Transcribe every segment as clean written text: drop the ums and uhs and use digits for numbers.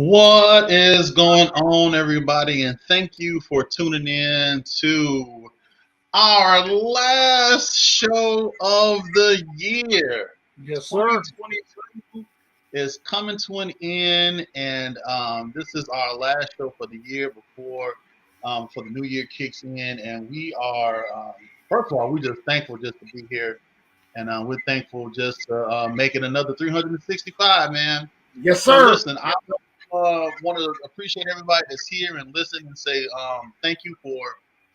What is going on, everybody? And thank you for tuning in to our last show of the year. Yes, sir. 2022 is coming to an end, and this is our last show for the year before for the new year kicks in. And we are, first of all, we're just thankful just to be here, and we're thankful just to make it another 365, man. Yes, So sir. listen, I want to appreciate everybody that's here and listen and say thank you for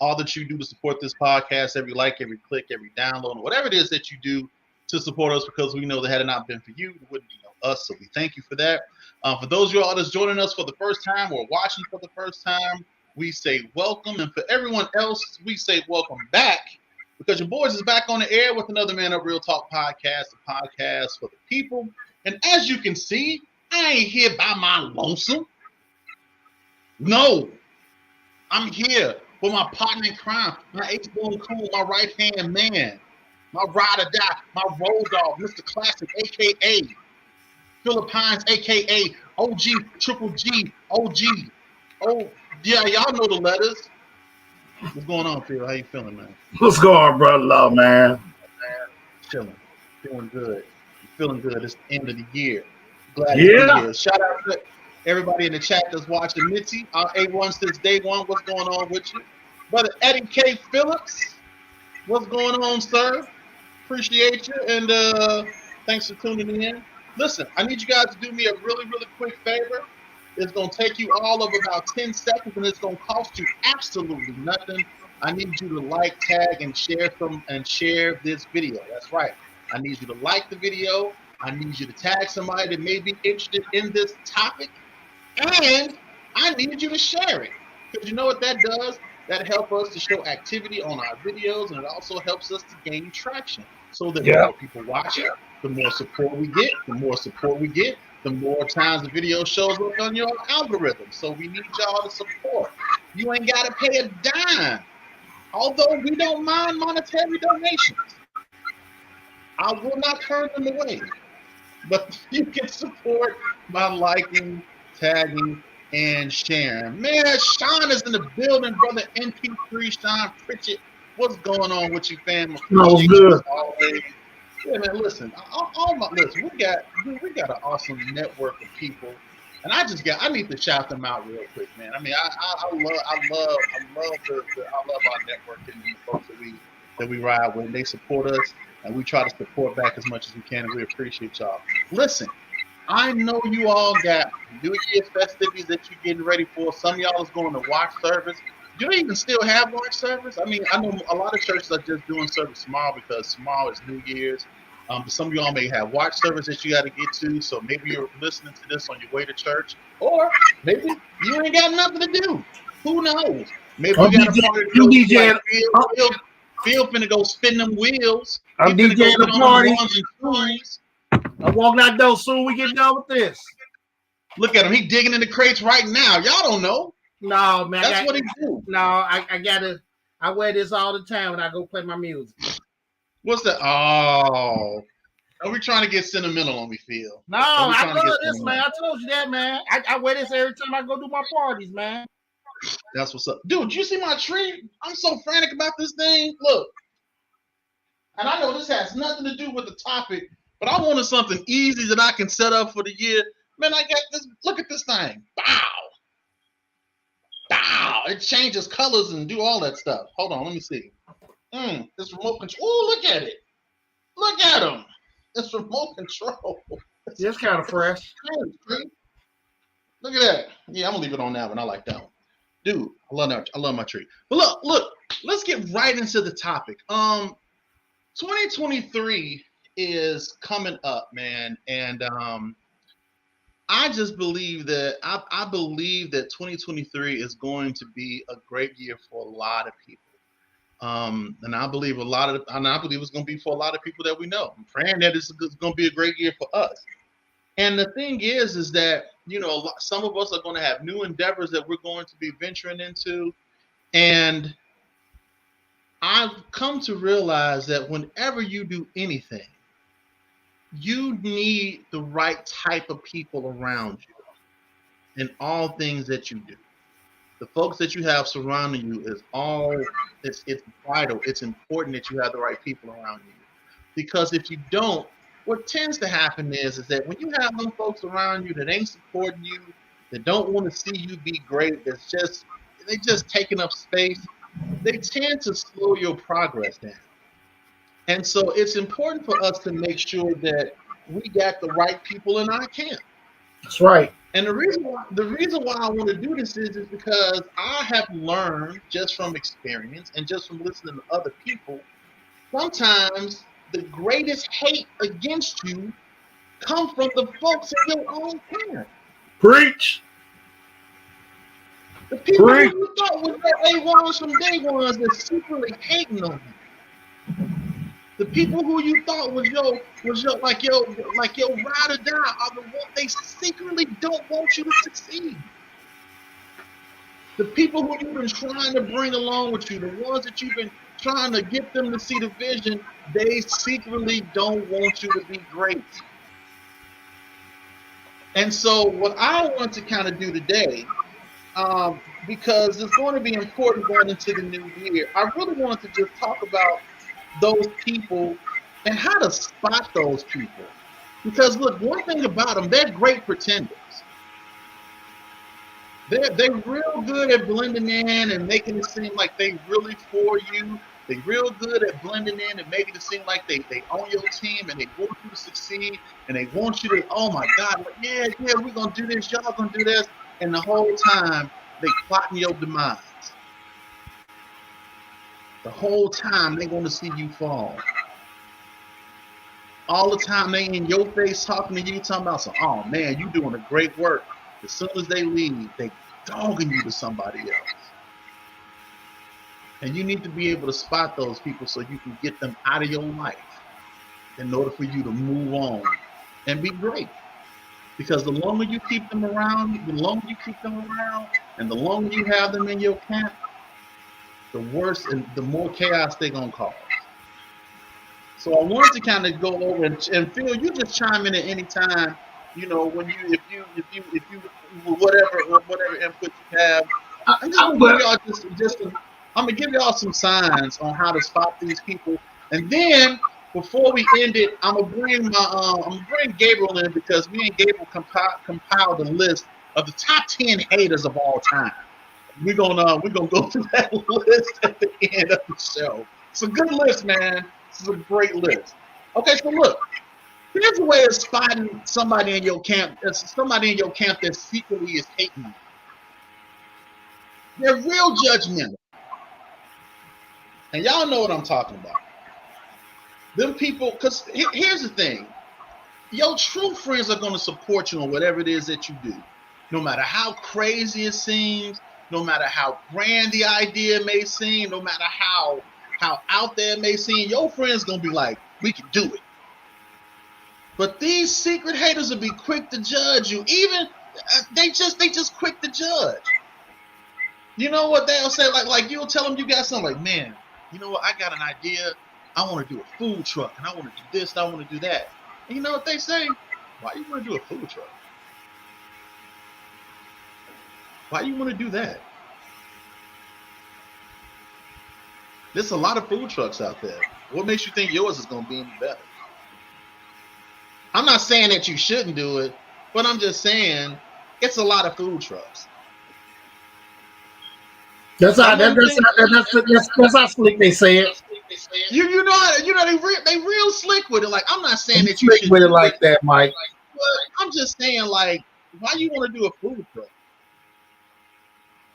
all that you do to support this podcast. Every like, every click, every download, whatever it is that you do to support us, because we know that had it not been for you, it wouldn't be us. So we thank you for that. For those of y'all that's joining us for the first time or watching for the first time, we say welcome, and for everyone else, we say welcome back. Because your boys is back on the air with another Man Up Real Talk podcast, a podcast for the people. And as you can see, I ain't here by my lonesome. No, I'm here with my partner in crime, my H-Bone Cool, my right-hand man, my ride or die, my road dog, Mr. Classic, a.k.a. Philippines, a.k.a. OG, Triple G, OG. Oh, yeah, y'all know the letters. What's going on, Phil? How you feeling, man? What's going on, brother? Love, man. Chilling. Feeling good. Feeling good. It's the end of the year. Glad to be Yeah. here. Shout out to everybody in the chat that's watching. Mitzi, our A1 since day one. What's going on with you? Brother Eddie K. Phillips, what's going on, sir? Appreciate you. And thanks for tuning in. Listen, I need you guys to do me a really, really quick favor. It's going to take you all of about 10 seconds, and it's going to cost you absolutely nothing. I need you to like, tag, and share this video. That's right. I need you to like the video. I need you to tag somebody that may be interested in this topic, and I need you to share it, because you know what that does? That helps us to show activity on our videos, and it also helps us to gain traction so that the Yeah. more people watch it, the more support we get. The more support we get, the more times the video shows up on your algorithm. So we need y'all to support. You ain't got to pay a dime, although we don't mind monetary donations. I will not turn them away, but you can support by liking, tagging, and sharing. Man, Sean is in the building, brother. MP3 Sean Pritchett. What's going on with you, fam? No, Appreciate good. you as always. Yeah, man. Listen, listen. We got an awesome network of people, and I need to shout them out real quick, man. I mean, I love our network and the folks that we ride with. They support us, and we try to support back as much as we can, and we appreciate y'all. Listen, I know you all got New Year's festivities that you're getting ready for. Some of y'all is going to watch service. Do they even still have watch service? I mean, I know a lot of churches are just doing service tomorrow because tomorrow is New Year's. Some of y'all may have watch service that you got to get to, so maybe you're listening to this on your way to church, or maybe you ain't got nothing to do. Who knows? Maybe I'm you got a DJ, party to you go to, DJing. like Phil finna go spin them wheels. I'm He finna go DJing get the on party. them ones and twos. I'm walking out door soon. We get done with this. Look at him. He digging in the crates right now. Y'all don't know. No, man. That's what he do. No, I gotta. I wear this all the time when I go play my music. What's that? Oh. Are we trying to get sentimental on me, Phil? No, Are we I trying to love get this, man. I told you that, man. I wear this every time I go do my parties, man. That's what's up. Dude, you see my tree? I'm so frantic about this thing. Look. And I know this has nothing to do with the topic, but I wanted something easy that I can set up for the year. Man, I got this. Look at this thing. Bow. Bow. It changes colors and do all that stuff. Hold on, let me see. This remote control. Ooh, look at it. Look at him. It's remote control. It's kind of fresh. Look at that. Yeah, I'm gonna leave it on that one. I like that one. Dude, I love my tree. But look, let's get right into the topic. 2023 is coming up, man, and I just believe that I believe that 2023 is going to be a great year for a lot of people. And I believe it's going to be for a lot of people that we know. I'm praying that it's going to be a great year for us. And the thing is that some of us are going to have new endeavors that we're going to be venturing into, and I've come to realize that whenever you do anything, you need the right type of people around you. in all things that you do. The folks that you have surrounding you is all it's vital. It's important that you have the right people around you. Because if you don't, what tends to happen is that when you have them folks around you that ain't supporting you, that don't want to see you be great, they just taking up space, they tend to slow your progress down. And so it's important for us to make sure that we got the right people in our camp. That's right. And the reason why I want to do this is because I have learned just from experience and just from listening to other people, sometimes the greatest hate against you come from the folks in your own camp. Preach. The people who you thought was your A1s from day ones that secretly hating on you. The people who you thought was your like your ride or die are the ones they secretly don't want you to succeed. The people who you've been trying to bring along with you, the ones that you've been trying to get them to see the vision, they secretly don't want you to be great. And so what I want to kind of do today, because it's going to be important going into the new year, I really want to just talk about those people and how to spot those people. Because look, one thing about them, they're great pretenders. They're real good at blending in and making it seem like they really for you. They're real good at blending in and making it seem like they own your team and they want you to succeed and they want you to, oh my God, like, yeah, we're gonna do this, y'all gonna do this. And the whole time they plotting your demise. The whole time they want to see you fall. All the time they in your face talking to you, talking about some, oh man, you doing a great work. As soon as they leave, they dogging you to somebody else. And you need to be able to spot those people so you can get them out of your life in order for you to move on and be great. Because the longer you keep them around, and the longer you have them in your camp, the worse and the more chaos they're gonna cause. So I wanted to kind of go over and Phil, you just chime in at any time. You know, when if you whatever input you have. I'm gonna give y'all some signs on how to spot these people, and then before we end it, I'm gonna bring Gabriel in because me and Gabriel compiled a list of the top 10 haters of all time. We're gonna go through that list at the end of the show. It's a good list, man. This is a great list. Okay, so look, here's a way of spotting somebody in your camp. Somebody in your camp that secretly is hating you. They're real judgmental. And y'all know what I'm talking about. Them people, because here's the thing. Your true friends are going to support you on whatever it is that you do. No matter how crazy it seems, no matter how grand the idea may seem, no matter how out there it may seem, your friends going to be like, we can do it. But these secret haters will be quick to judge you. Even, they just quick to judge. You know what they'll say? Like you'll tell them you got something like, man, you know what? I got an idea. I want to do a food truck, and I want to do this, and I want to do that. And you know what they say? Why you want to do a food truck? Why you want to do that? There's a lot of food trucks out there. What makes you think yours is going to be any better? I'm not saying that you shouldn't do it, but I'm just saying it's a lot of food trucks. That's how slick they say it. You know they real slick with it. Like, I'm not saying that you slick should with it like that, Mike. But I'm just saying, like, why you want to do a food truck?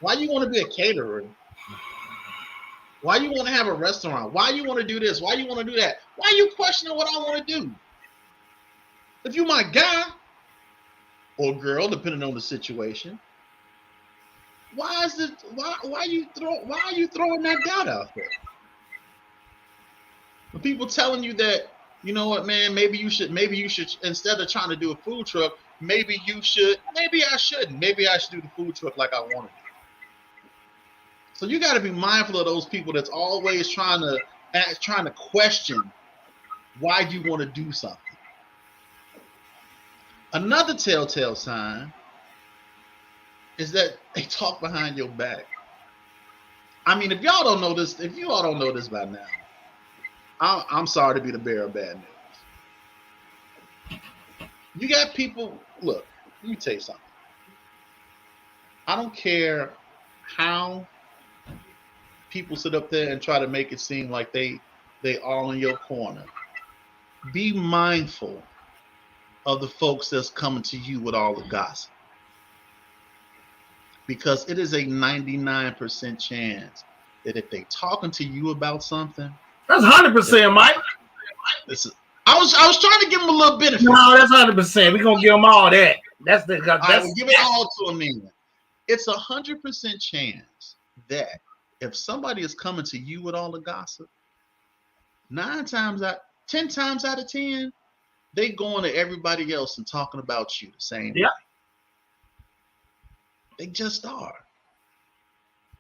Why you want to be a caterer? Why you want to have a restaurant? Why you want to do this? Why you want to do that? Why you questioning what I want to do? If you my guy or girl, depending on the situation, why are you throwing that doubt out there? The people telling you that, you know what, man, maybe you should instead of trying to do a food truck, maybe I shouldn't. Maybe I should do the food truck like I want to. So you got to be mindful of those people that's always trying to question why you want to do something. Another telltale sign is that they talk behind your back. I mean, if you all don't know this by now, I'm sorry to be the bearer of bad news. You got people. Look, let me tell you something. I don't care how people sit up there and try to make it seem like they all in your corner. Be mindful of the folks that's coming to you with all the gossip, because it is a 99% chance that if they talking to you about something, that's 100%, Mike. Listen, I was trying to give them a little benefit. No, that's 100%. We're gonna give them all that. I will give it all to them. Then it's 100% chance that if somebody is coming to you with all the gossip, 10 times out of 10, they going to everybody else and talking about you the same way. They just are.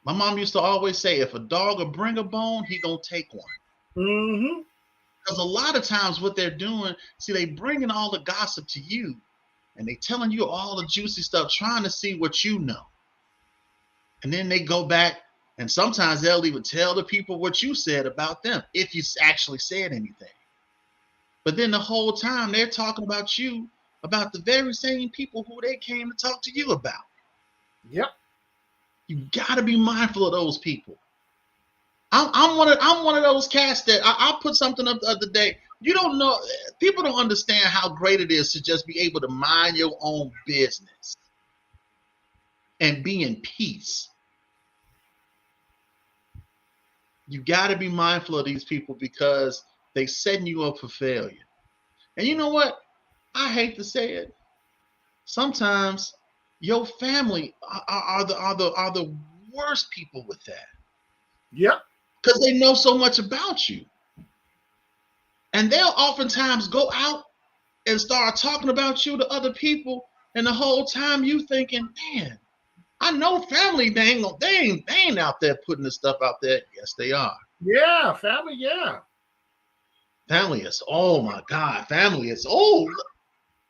My mom used to always say, if a dog will bring a bone, he gonna take one. Mm-hmm. Because a lot of times what they're doing, see, they bringing all the gossip to you, and they telling you all the juicy stuff, trying to see what you know. And then they go back, and sometimes they'll even tell the people what you said about them, if you actually said anything. But then the whole time they're talking about you, about the very same people who they came to talk to you about. Yep. You got to be mindful of those people. I'm one of those cats that I put something up the other day. You don't know, people don't understand how great it is to just be able to mind your own business and be in peace. You got to be mindful of these people because they setting you up for failure. And you know what? I hate to say it. Sometimes your family are the worst people with that. Yep. Because they know so much about you. And they'll oftentimes go out and start talking about you to other people. And the whole time you thinking, man, I know family, they ain't out there putting this stuff out there. Yes, they are. Yeah, family, yeah. Family is, oh my God, family is, oh,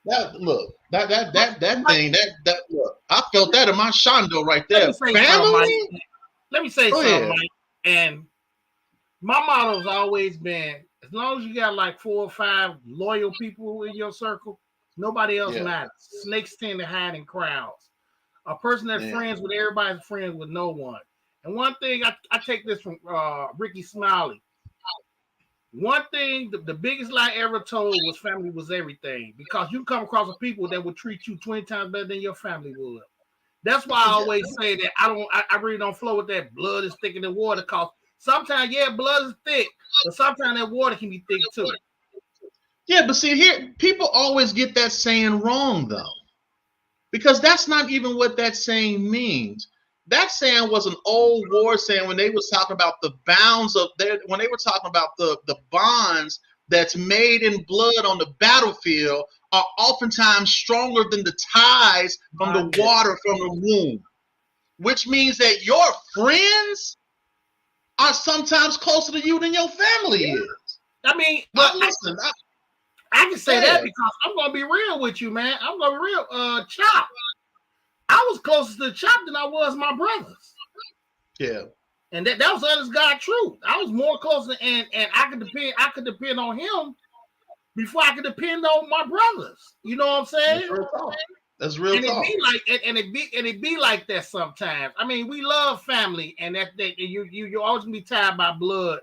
that look, that thing, that look, I felt that in my shondo right there. Family? Let me say something, Mike. And my motto's always been, as long as you got like 4 or 5 loyal people in your circle, nobody else matters. Snakes tend to hide in crowds. A person that's friends with everybody's friends with no one. And one thing, I take this from Ricky Smiley. One thing, the biggest lie ever told was family was everything. Because you come across people that would treat you 20 times better than your family would. That's why I always say that I really don't flow with that blood is thicker than water. Because sometimes, blood is thick, but sometimes that water can be thick too. Yeah, but see, here, people always get that saying wrong, though. Because that's not even what that saying means. That saying was an old war saying when they was talking about the bounds of when they were talking about the bonds that's made in blood on the battlefield are oftentimes stronger than the ties from the water from the womb. Which means that your friends are sometimes closer to you than your family is. I mean, listen, I can say that because I'm gonna be real with you, man. I'm gonna be real. Chop, I was closer to Chop than I was my brothers. Yeah, and that was honest God truth. I was more closer, and I could depend on him before I could depend on my brothers. You know what I'm saying? That's real talk. It be like that sometimes. I mean, we love family, and that you always gonna be tied by blood,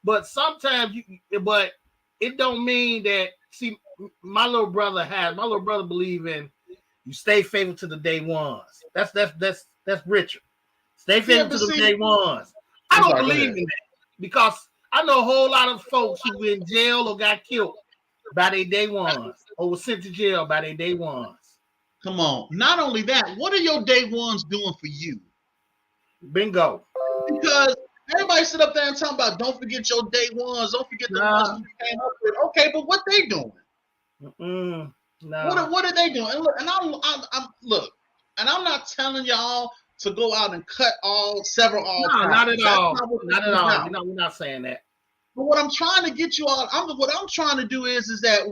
but sometimes but it don't mean that. See, my little brother believe in you stay faithful to the day ones. That's Richard. Stay faithful to the day ones. I don't believe in that because I know a whole lot of folks who were in jail or got killed by their day ones or were sent to jail by their day ones. Come on. Not only that, what are your day ones doing for you? Bingo. Because everybody sit up there and talk about don't forget your day ones, don't forget the ones you came up with. Okay, but what they doing? No. What are they doing? And look, and I'm not telling y'all to go out and sever all. No, not at all. Not at all. We're not saying that. But what I'm trying to get you all, what I'm trying to do is that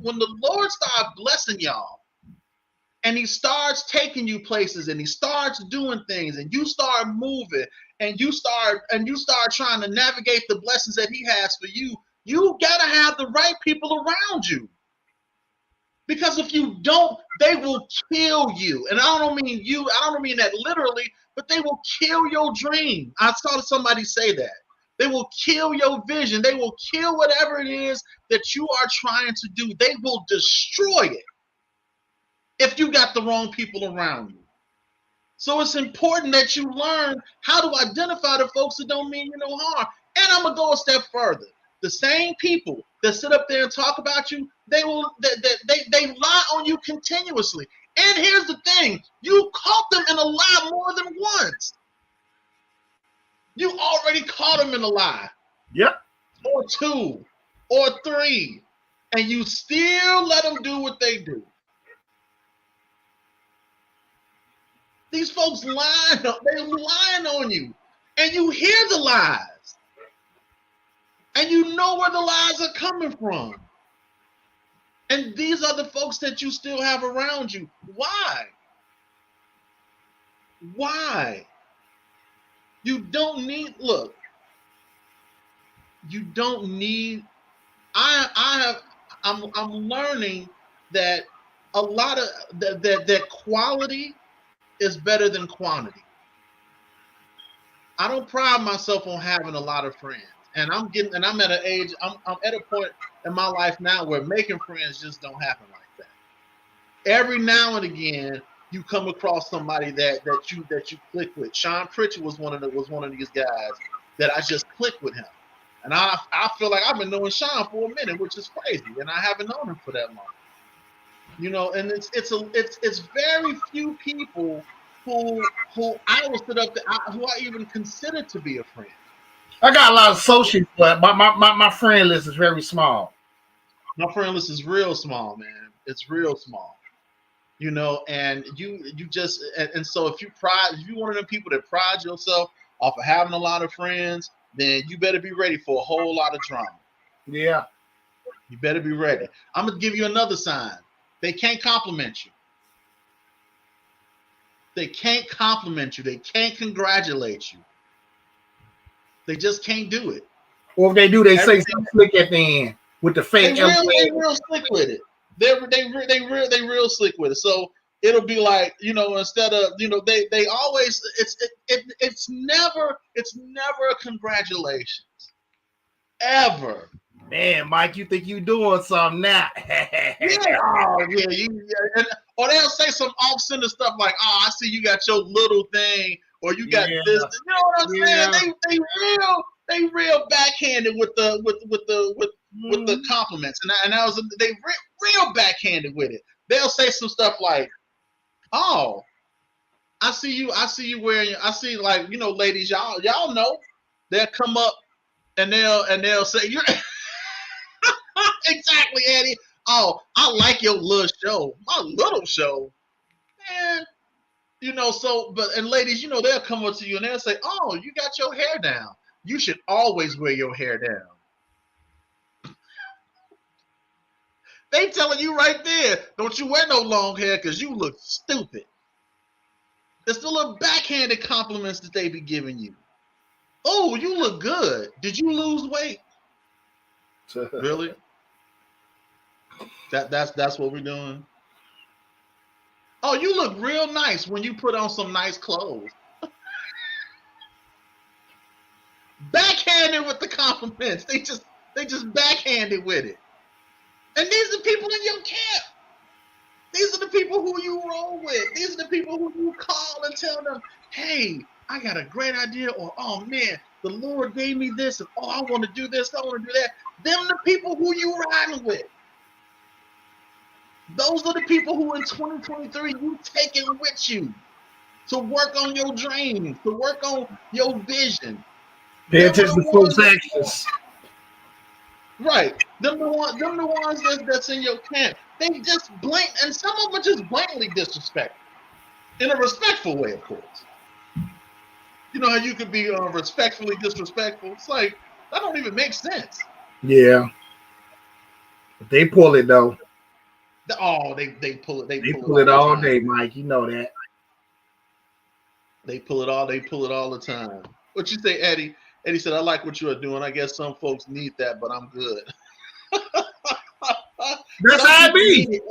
when the Lord starts blessing y'all, and he starts taking you places, and he starts doing things, and you start moving, and you start trying to navigate the blessings that he has for you, you gotta have the right people around you. Because if you don't, they will kill you. And I don't mean you, I don't mean that literally, but they will kill your dream. I saw somebody say that. They will kill your vision. They will kill whatever it is that you are trying to do. They will destroy it if you got the wrong people around you. So it's important that you learn how to identify the folks that don't mean you no harm. And I'm gonna go a step further. The same people that sit up there and talk about you, they lie on you continuously. And here's the thing: you caught them in a lie more than once. You already caught them in a lie. Yep. Or two, or three, and you still let them do what they do. These folks lying, they're lying on you, and you hear the lies. And you know where the lies are coming from. And these are the folks that you still have around you. Why? Why? You don't need, look, you don't need, I'm learning that a lot of, that quality is better than quantity. I don't pride myself on having a lot of friends. And I'm at an age, I'm at a point in my life now where making friends just don't happen like that. Every now and again, you come across somebody that you click with. Sean Pritchard was one of these guys that I just clicked with him. And I feel like I've been knowing Sean for a minute, which is crazy. And I haven't known him for that long. You know, and it's very few people who I will sit up there, who I even consider to be a friend. I got a lot of associates, but my friend list is very small. My friend list is real small, man. It's real small. You know, and you just and so if you one of them people that pride yourself off of having a lot of friends, then you better be ready for a whole lot of drama. Yeah. You better be ready. I'm gonna give you another sign. They can't compliment you. They can't compliment you. They can't congratulate you. They just can't do it. Or if they do, they say something slick at the end with the fake. They real slick with it. They real slick with it. So it'll be like, you know, instead of, you know, they always it's never a congratulations. Ever. Man, Mike, you think you doing something now? Or they'll say some off-center stuff like, "Oh, I see you got your little thing, or you got this." You know what I'm saying? They real backhanded with the compliments, and that was they real backhanded with it. They'll say some stuff like, "Oh, I see you wearing. I see, like, you know, ladies, y'all know." They'll come up and they'll say, "You're." Exactly, Eddie. Oh, I like your little show. My little show. Man. You know, and ladies, you know, they'll come up to you and they'll say, "Oh, you got your hair down. You should always wear your hair down." They telling you right there, don't you wear no long hair because you look stupid. It's the little backhanded compliments that they be giving you. "Oh, you look good. Did you lose weight?" Really? That's what we're doing. "Oh, you look real nice when you put on some nice clothes." Backhanded with the compliments. They just backhanded with it. And these are people in your camp. These are the people who you roll with. These are the people who you call and tell them, "Hey, I got a great idea," or, "Oh man, the Lord gave me this, and oh, I want to do this, I want to do that." Them the people who you riding with. Those are the people who in 2023 you taking with you to work on your dreams, to work on your vision. Pay attention to folks' actions. Right. Them the ones that's in your camp. They just and some of them are just blatantly disrespectful. In a respectful way, of course. You know how you could be respectfully disrespectful? It's like, that don't even make sense. Yeah. But they pull it though. They pull it. They pull it all day, Mike. You know that. They pull it all the time. What you say, Eddie? Eddie said, I like what you are doing. I guess some folks need that, but I'm good. That's how it be.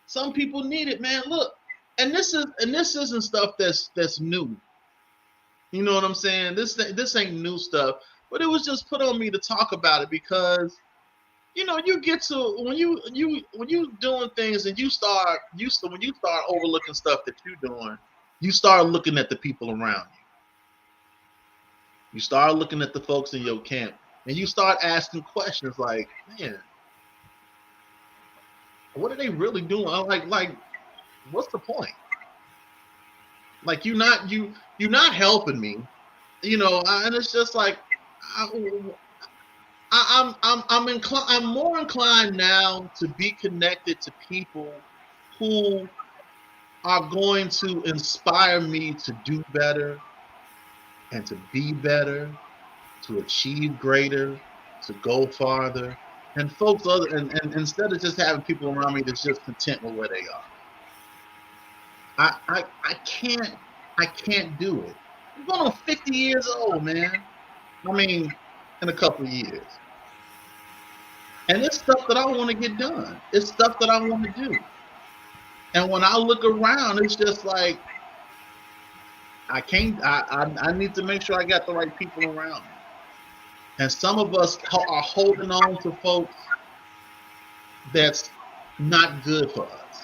Some people need it, man. Look, and this isn't stuff that's new. You know what I'm saying? This ain't new stuff, but it was just put on me to talk about it because you get to when you doing things and when you start overlooking stuff that you're doing, you start looking at the people around you. You start looking at the folks in your camp, and you start asking questions like, man, what are they really doing? Like, what's the point? Like, you're not helping me, and it's just like, I'm more inclined now to be connected to people who are going to inspire me to do better and to be better, to achieve greater, to go farther. And folks, and instead of just having people around me that's just content with where they are. I can't do it. I'm going on 50 years old, man. I mean, in a couple of years. And it's stuff that I want to get done. It's stuff that I want to do. And when I look around, it's just like, I need to make sure I got the right people around me. And some of us are holding on to folks that's not good for us.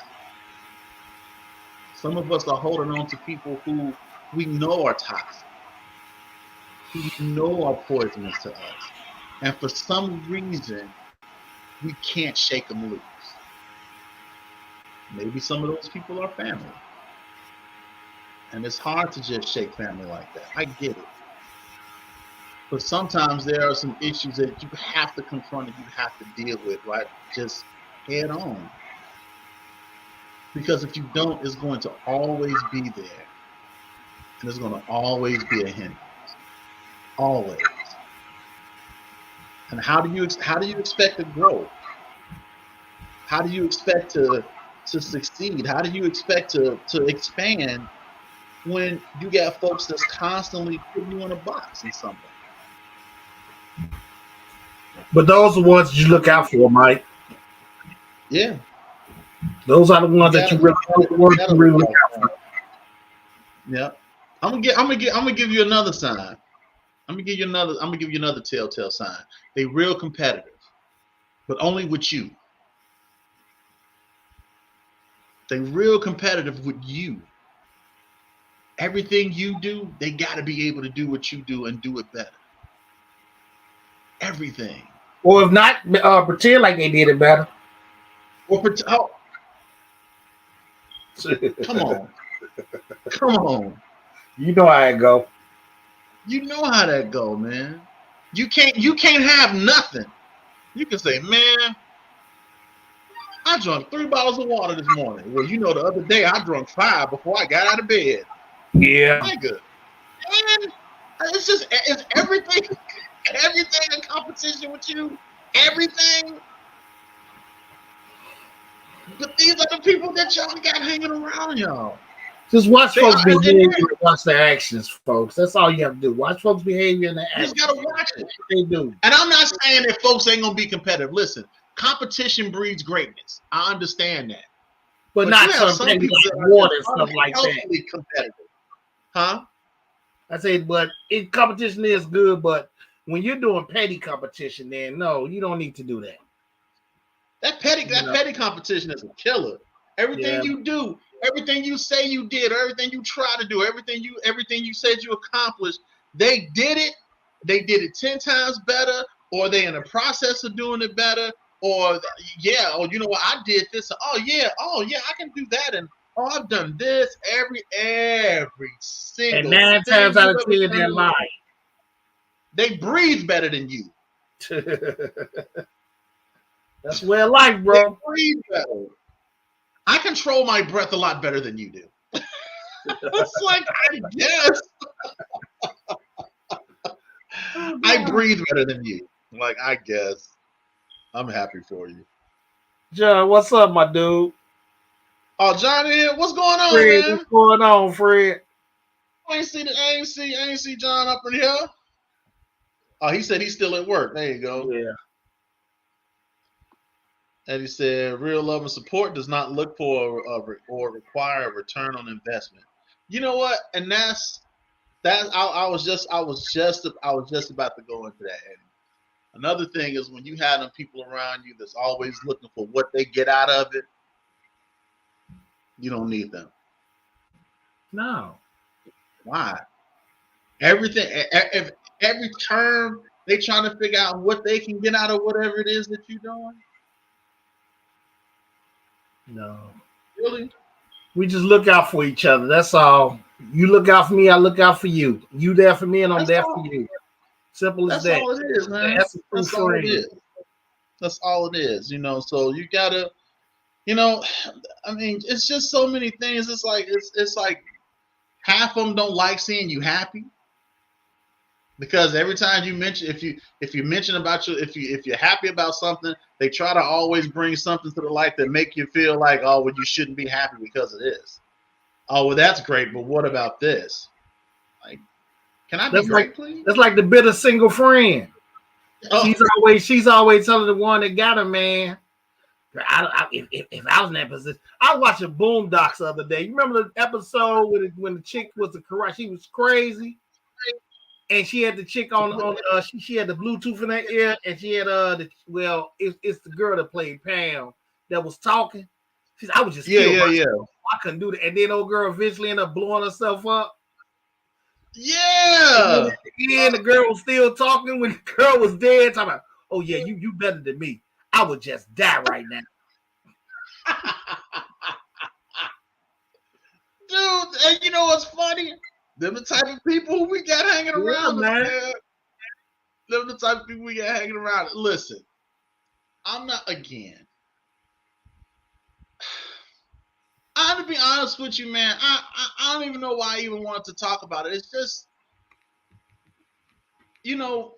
Some of us are holding on to people who we know are toxic, who we know are poisonous to us. And for some reason, we can't shake them loose. Maybe some of those people are family. And it's hard to just shake family like that. I get it. But sometimes there are some issues that you have to confront and you have to deal with, right? Just head on. Because if you don't, it's going to always be there. And it's going to always be a hindrance. Always. And how do you expect to grow? How do you expect to succeed? How do you expect to expand when you got folks that's constantly putting you in a box in something? But those are the ones you look out for, Mike. Yeah. Those are the ones that you really look out for. Yeah. I'm gonna give you another sign. I'm gonna give you another telltale sign. They real competitive, but only with you. They real competitive with you. Everything you do, they got to be able to do what you do and do it better. Everything. Or if not, pretend like they did it better. Or come on. Come on. You know how it go. You know how that go, man. You can't have nothing. You can say, man, I drank 3 bottles of water this morning. Well, the other day I drank 5 before I got out of bed. Yeah. Nigga. And it's everything in competition with you. Everything. But these are the people that y'all got hanging around y'all. Just watch folks' behavior and watch their actions, folks. That's all you have to do. Watch folks' behavior and their actions. You just gotta watch it. They do. And I'm not saying that folks ain't gonna be competitive. Listen, competition breeds greatness. I understand that. But not some people like war and stuff like that. Competitive. Huh? I say, but competition is good, but when you're doing petty competition, then no, you don't need to do that. That petty competition is a killer. Everything you do, everything you say you did, everything you try to do, everything you said you accomplished, they did it. They did it 10 times better, or they in the process of doing it better, or you know what, I did this. Oh yeah, I can do that, and I've done this every single. And 9 times out of 10, they're lying. They breathe better than you. That's where life, bro. They breathe better. I control my breath a lot better than you do. It's like, I guess. I breathe better than you. Like, I guess. I'm happy for you. John, what's up, my dude? Oh, Johnny, what's going on, Fred, man? what's going on, Fred? I ain't see John up in here. Oh, he said he's still at work. There you go. Yeah. And he said, real love and support does not look for or require a return on investment. You know what? And that's that. I was just about to go into that. And another thing is when you have them people around you that's always looking for what they get out of it, you don't need them. No. Why? Everything, every term they trying to figure out what they can get out of whatever it is that you're doing. No. Really? We just look out for each other. That's all. You look out for me, I look out for you. You there for me, and I'm there for you. Simple as that. That's all it is, man. That's all it is. That's all it is, you know. So you gotta, you know, I mean, it's just so many things. It's like half of them don't like seeing you happy. Because every time you mention, if you mention about if you're happy about something, they try to always bring something to the light that make you feel like, oh, well, you shouldn't be happy because of this. Oh, well, that's great, but what about this? Like, can I be great, please? That's like the bitter single friend. Oh. She's always telling the one that got her, man. If I was in that position, I was watching Boondocks the other day. You remember the episode when the chick was she was crazy. And she had the chick on she had the Bluetooth in her ear, and she had it's the girl that played Pam that was talking. She said, I was just yeah. I couldn't do that. And then old girl eventually ended up blowing herself up. Yeah. And the girl was still talking when the girl was dead, talking about, oh yeah, you better than me. I would just die right now. Dude, and you know what's funny? Them the type of people who we got hanging around, man. Them the type of people we got hanging around. Listen, I'm not again. I have to be honest with you, man. I don't even know why I even wanted to talk about it. It's just, you know,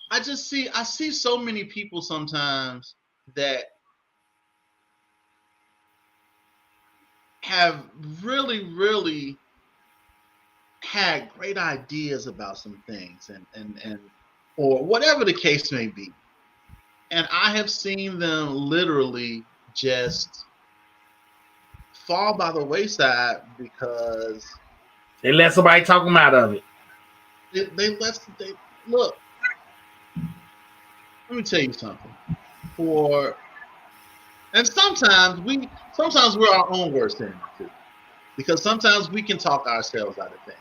I see so many people sometimes that have really, really had great ideas about some things and or whatever the case may be. And I have seen them literally just fall by the wayside because they let somebody talk them out of it. They look. Let me tell you something. And sometimes we're our own worst enemy too, because sometimes we can talk ourselves out of things.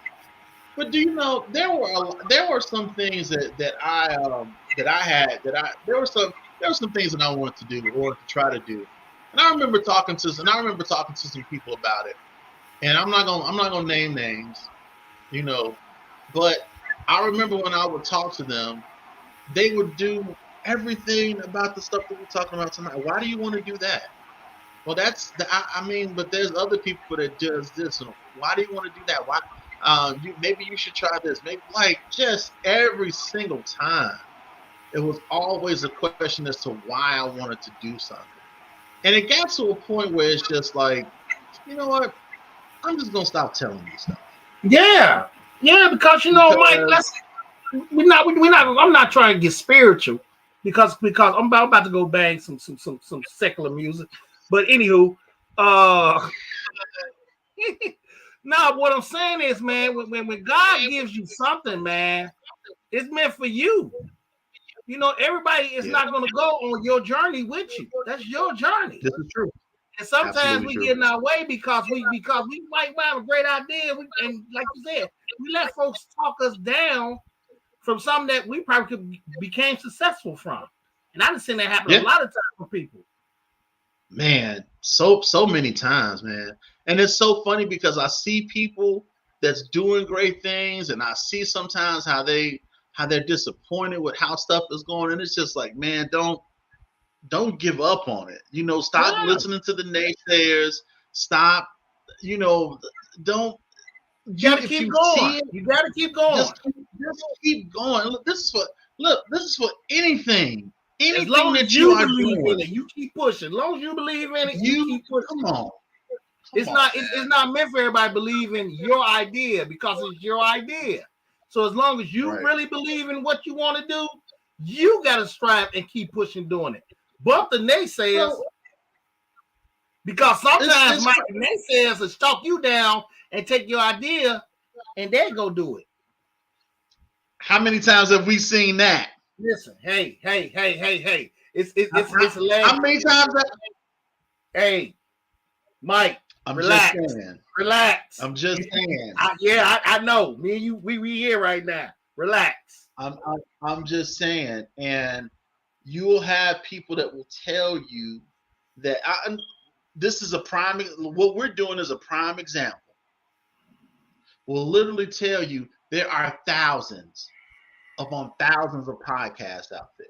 But do you know there were some things there were some things that I wanted to do or to try to do, and I remember talking to some people about it, and I'm not gonna name names, you know, but I remember when I would talk to them, they would do everything about the stuff that we're talking about tonight. Why do you want to do that? Well, but there's other people that does this. And why do you want to do that? Why? Maybe you should try this. Maybe like just every single time, it was always a question as to why I wanted to do something. And it got to a point where it's just like, you know what? I'm just gonna stop telling you stuff. Yeah, because Mike, I'm not trying to get spiritual because I'm about to go bang some secular music. But anywho, now what I'm saying is, man, when God gives you something, man, it's meant for you. You know, everybody is not going to go on your journey with you. That's your journey. This is true. And sometimes we get in our way because we might have a great idea, and like you said, we let folks talk us down from something that we probably became successful from. And I've seen that happen a lot of times for people. Man, so many times, man. And it's so funny because I see people that's doing great things, and I see sometimes how they're disappointed with how stuff is going, and it's just like, man, don't give up on it. You know, stop listening to the naysayers. Stop, don't. You gotta keep going. You gotta keep going. Just keep going. Look, this is for anything. Anything as long that as you are believe doing, in it, you keep pushing. As long as you believe in it, you keep pushing. Come on. It's not meant for everybody to believe in your idea because it's your idea. So as long as you really believe in what you want to do, you got to strive and keep pushing doing it. But the naysayers, because sometimes my naysayers will stalk you down and take your idea and they go do it. How many times have we seen that? Listen, hey. It's how many times hey, Mike, I'm relax. Just saying. Relax. I'm just saying. I know. Me and you, we here right now. Relax. I'm just saying, and you will have people that will tell you that this is a prime. What we're doing is a prime example. Will literally tell you there are thousands of podcasts out there.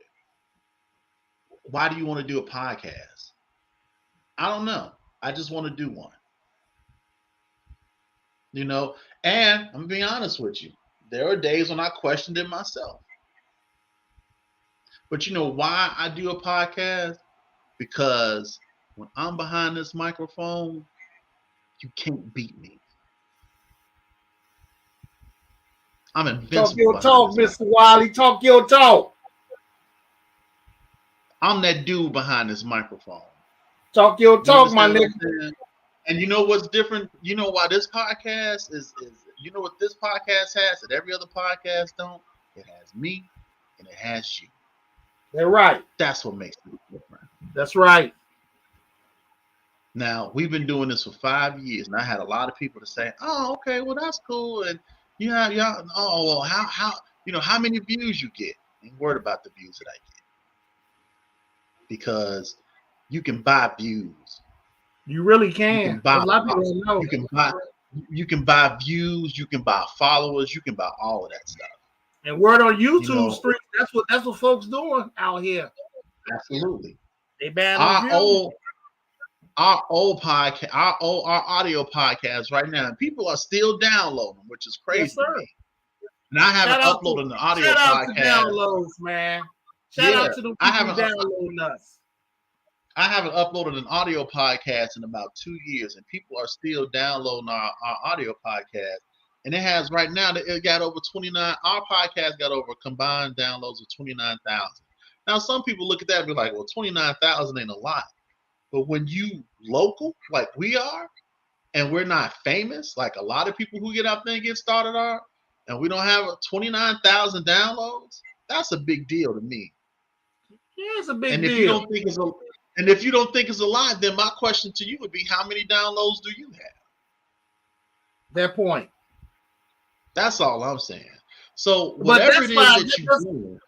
Why do you want to do a podcast? I don't know. I just want to do one. You know, and I'm gonna be honest with you. There are days when I questioned it myself. But you know why I do a podcast? Because when I'm behind this microphone, you can't beat me. I'm invincible. Talk your talk, Mr. Wiley. Talk your talk. I'm that dude behind this microphone. Talk your talk, my nigga. And you know what's different? You know why this podcast is you know what this podcast has that every other podcast don't? It has me and it has you. They're right. That's what makes it different. That's right. Now, we've been doing this for 5 years, and I had a lot of people to say, "Oh, okay, well that's cool." And oh, well, how many views you get? I ain't worried about the views that I get. Because you can buy views. You really can. You can buy, a lot of people don't know. You can buy views, you can buy followers, you can buy all of that stuff. And word on YouTube street, that's what folks doing out here. Absolutely. They ban our old podcast, our audio podcast right now, people are still downloading, which is crazy. Yes, sir. And I haven't uploaded the audio podcast. Shout out to downloads, man. Shout out to the people downloading us. I haven't uploaded an audio podcast in about 2 years, and people are still downloading our audio podcast. And it has right now, it got over 29. Our podcast got over combined downloads of 29,000. Now, some people look at that and be like, well, 29,000 ain't a lot. But when you local, like we are, and we're not famous, like a lot of people who get out there and get started are, and we don't have 29,000 downloads, that's a big deal to me. Yeah, it's a big deal. If you don't think it's a lot, then my question to you would be, how many downloads do you have? That point. That's all I'm saying. So whatever it is that you do.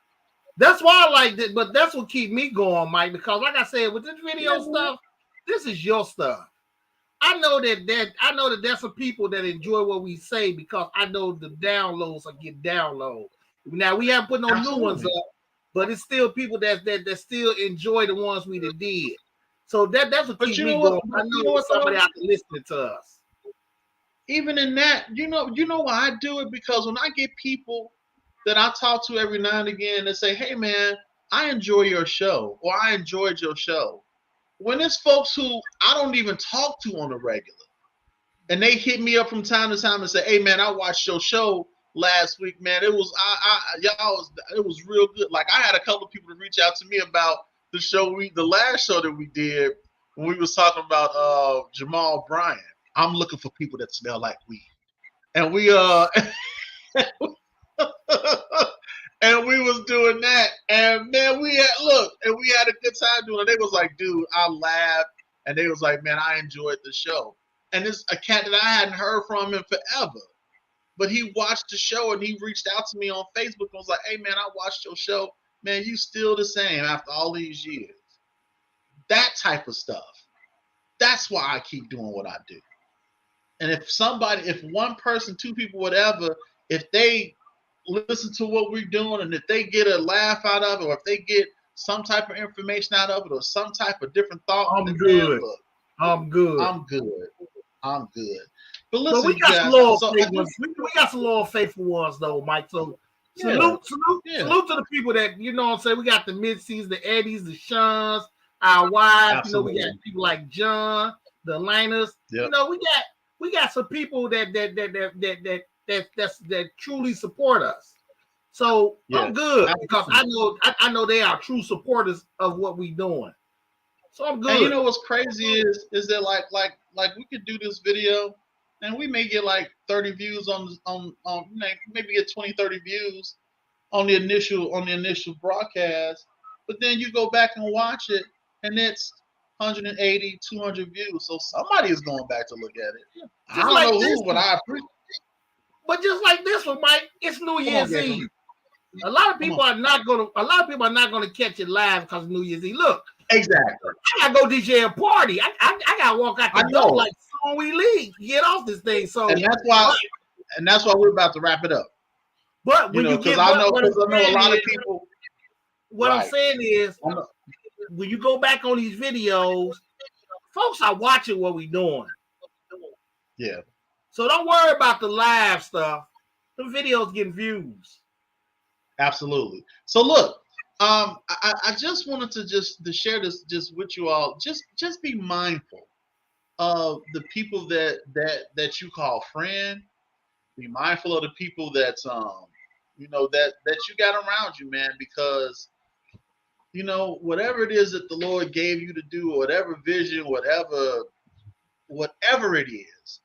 That's why I like it, but that's what keep me going, Mike, because like I said, with this video stuff, this is your stuff. I know that there's some people that enjoy what we say because I know the downloads will get download. Now we haven't put no new ones up, but it's still people that still enjoy the ones we did. So that's what keeps me going. I know somebody out there listening to us. Even in that, you know why I do it? Because when I get people that I talk to every now and again that say, hey man, I enjoy your show, or I enjoyed your show. When it's folks who I don't even talk to on the regular, and they hit me up from time to time and say, hey man, I watched your show last week, man. It was it was real good. Like I had a couple of people to reach out to me about the show the last show that we did when we was talking about Jamal Bryant. I'm looking for people that smell like weed. And we and we was doing that, and man, we had a good time doing it. They was like, dude, I laughed, and they was like, man, I enjoyed the show. And it's a cat that I hadn't heard from in forever, but he watched the show and he reached out to me on Facebook and was like, hey man, I watched your show, man, you still the same after all these years. That type of stuff. That's why I keep doing what I do. And if one person, two people, whatever, if they listen to what we're doing and if they get a laugh out of it, or if they get some type of information out of it, or some type of different thought, I'm good. But listen, we got some loyal faithful ones though, Mike. So Salute to the people that, you know what I'm saying, we got the Mitzies, the Eddies, the Seans, our wives. Absolutely. You know, we got people like John, the Liners. Yep. You know, we got some people that truly support us. So I'm good because I know they are true supporters of what we doing. So I'm good. And you know what's crazy is that like we could do this video and we may get like 30 views on maybe get 20, 30 views on the initial broadcast, but then you go back and watch it and it's 180, 200 views. So somebody is going back to look at it. I don't know who, but I appreciate it. But just like this one, Mike, it's New Year's Eve. A lot of people are not gonna catch it live because of New Year's Eve. Look, exactly. I gotta go DJ a party. I gotta walk out the door like soon we leave. Get off this thing. So and that's why we're about to wrap it up. But when you get, I know a lot of people. What I'm saying is, when you go back on these videos, folks are watching what we're doing. Yeah. So don't worry about the live stuff. The videos getting views. Absolutely. So look, I just wanted to share this just with you all. Just be mindful of the people that you call friend. Be mindful of the people that's that you got around you, man, because whatever it is that the Lord gave you to do, or whatever vision, whatever it is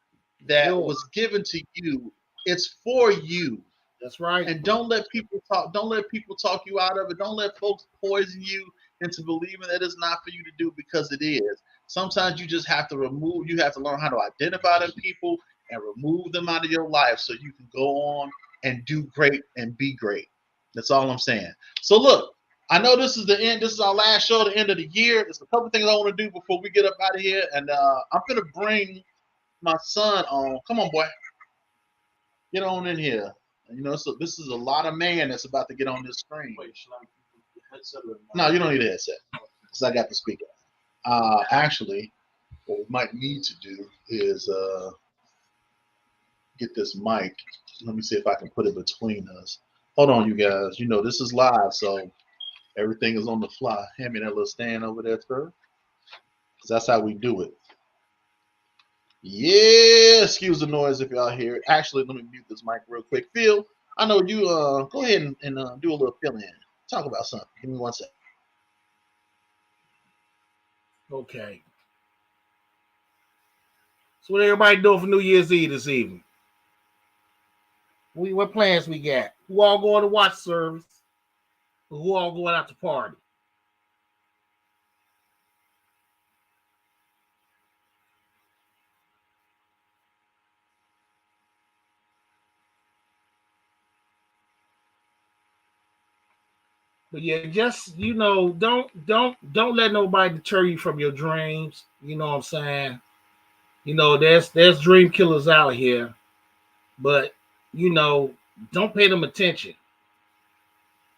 that was given to you, it's for you. That's right. And don't let people talk you out of it. Don't let folks poison you into believing that it's not for you to do, because it is. Sometimes you just have to learn how to identify them people and remove them out of your life so you can go on and do great and be great. That's all I'm saying. So look, I know this is the end. This is our last show, the end of the year. There's a couple things I want to do before we get up out of here. And I'm going to bring my son on. Come on, boy. Get on in here. So this is a lot of man that's about to get on this screen. Wait, should I keep the headset? No, you don't need a headset because I got the speaker. Actually, what we might need to do is get this mic. Let me see if I can put it between us. Hold on, you guys. This is live, so everything is on the fly. Hand me that little stand over there, sir. Because that's how we do it. Yeah, excuse the noise if y'all hear it. Actually, let me mute this mic real quick. Phil, I know you go ahead and do a little fill-in. Talk about something. Give me 1 second. Okay. So what everybody doing for New Year's Eve this evening? What plans we got? Who all going to watch service? Who all going out to party? But yeah, just don't let nobody deter you from your dreams. You know what I'm saying? There's dream killers out here, but don't pay them attention,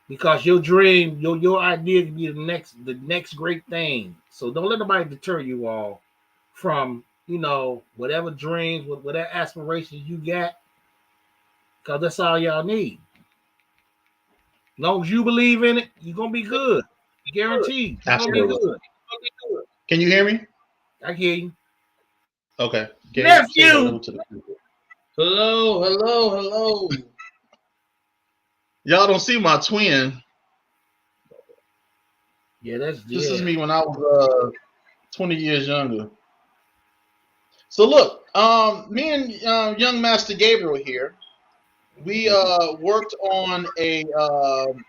because your dream, your idea can be the next great thing. So don't let nobody deter you all from whatever dreams, whatever aspirations you got, because that's all y'all need. As long as you believe in it, you're gonna be good. Guaranteed. You're gonna be good. Can you hear me? I hear you. Okay. Nephew. Hello. Y'all don't see my twin. Yeah, this is me when I was 20 years younger. So look, me and young Master Gabriel here, we worked on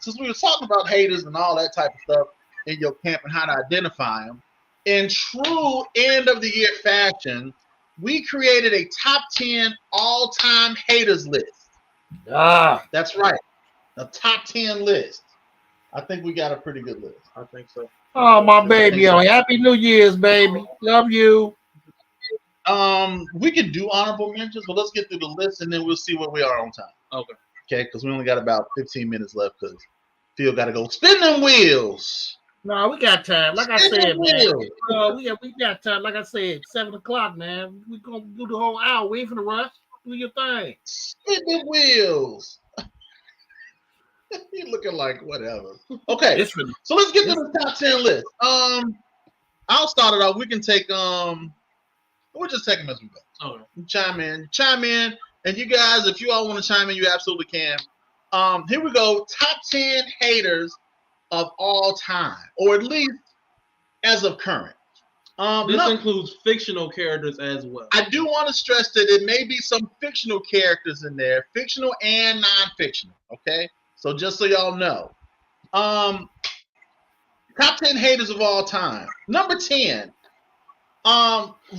since we were talking about haters and all that type of stuff in your camp and how to identify them. In true end of the year fashion, we created a top 10 all-time haters list. That's right. A top 10 list. I think we got a pretty good list. I think so. Oh, my baby. Happy New Year's, baby. Love you. We could do honorable mentions, but let's get through the list and then we'll see where we are on time. Okay, because we only got about 15 minutes left because Phil got to go spin them wheels. No, we got time. Like I said, man. We got time. Like I said, 7:00, man. We're going to do the whole hour. We ain't finna rush. Do your thing. Spin them wheels. You looking like whatever. Okay, so let's get to the top 10 list. I'll start it off. We can take we'll just take them as we go. Okay. Chime in, and you guys, if you all want to chime in, you absolutely can. Here we go. Top 10 haters of all time, or at least as of current. This includes fictional characters as well. I do want to stress that there may be some fictional characters in there, fictional and non-fictional. Okay, so just so y'all know, top 10 haters of all time. Number 10,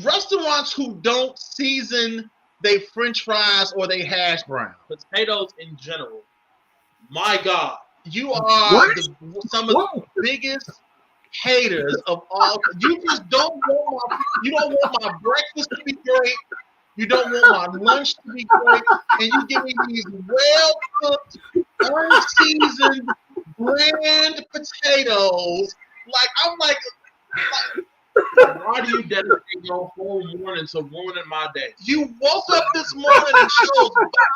restaurants who don't season they French fries or they hash brown. Potatoes in general. My God, you are some of the biggest haters of all. You just don't want my breakfast to be great. You don't want my lunch to be great, and you give me these well cooked, unseasoned, bland potatoes. Like I'm like why do you dedicate your whole morning to ruining my day? You woke up this morning and chose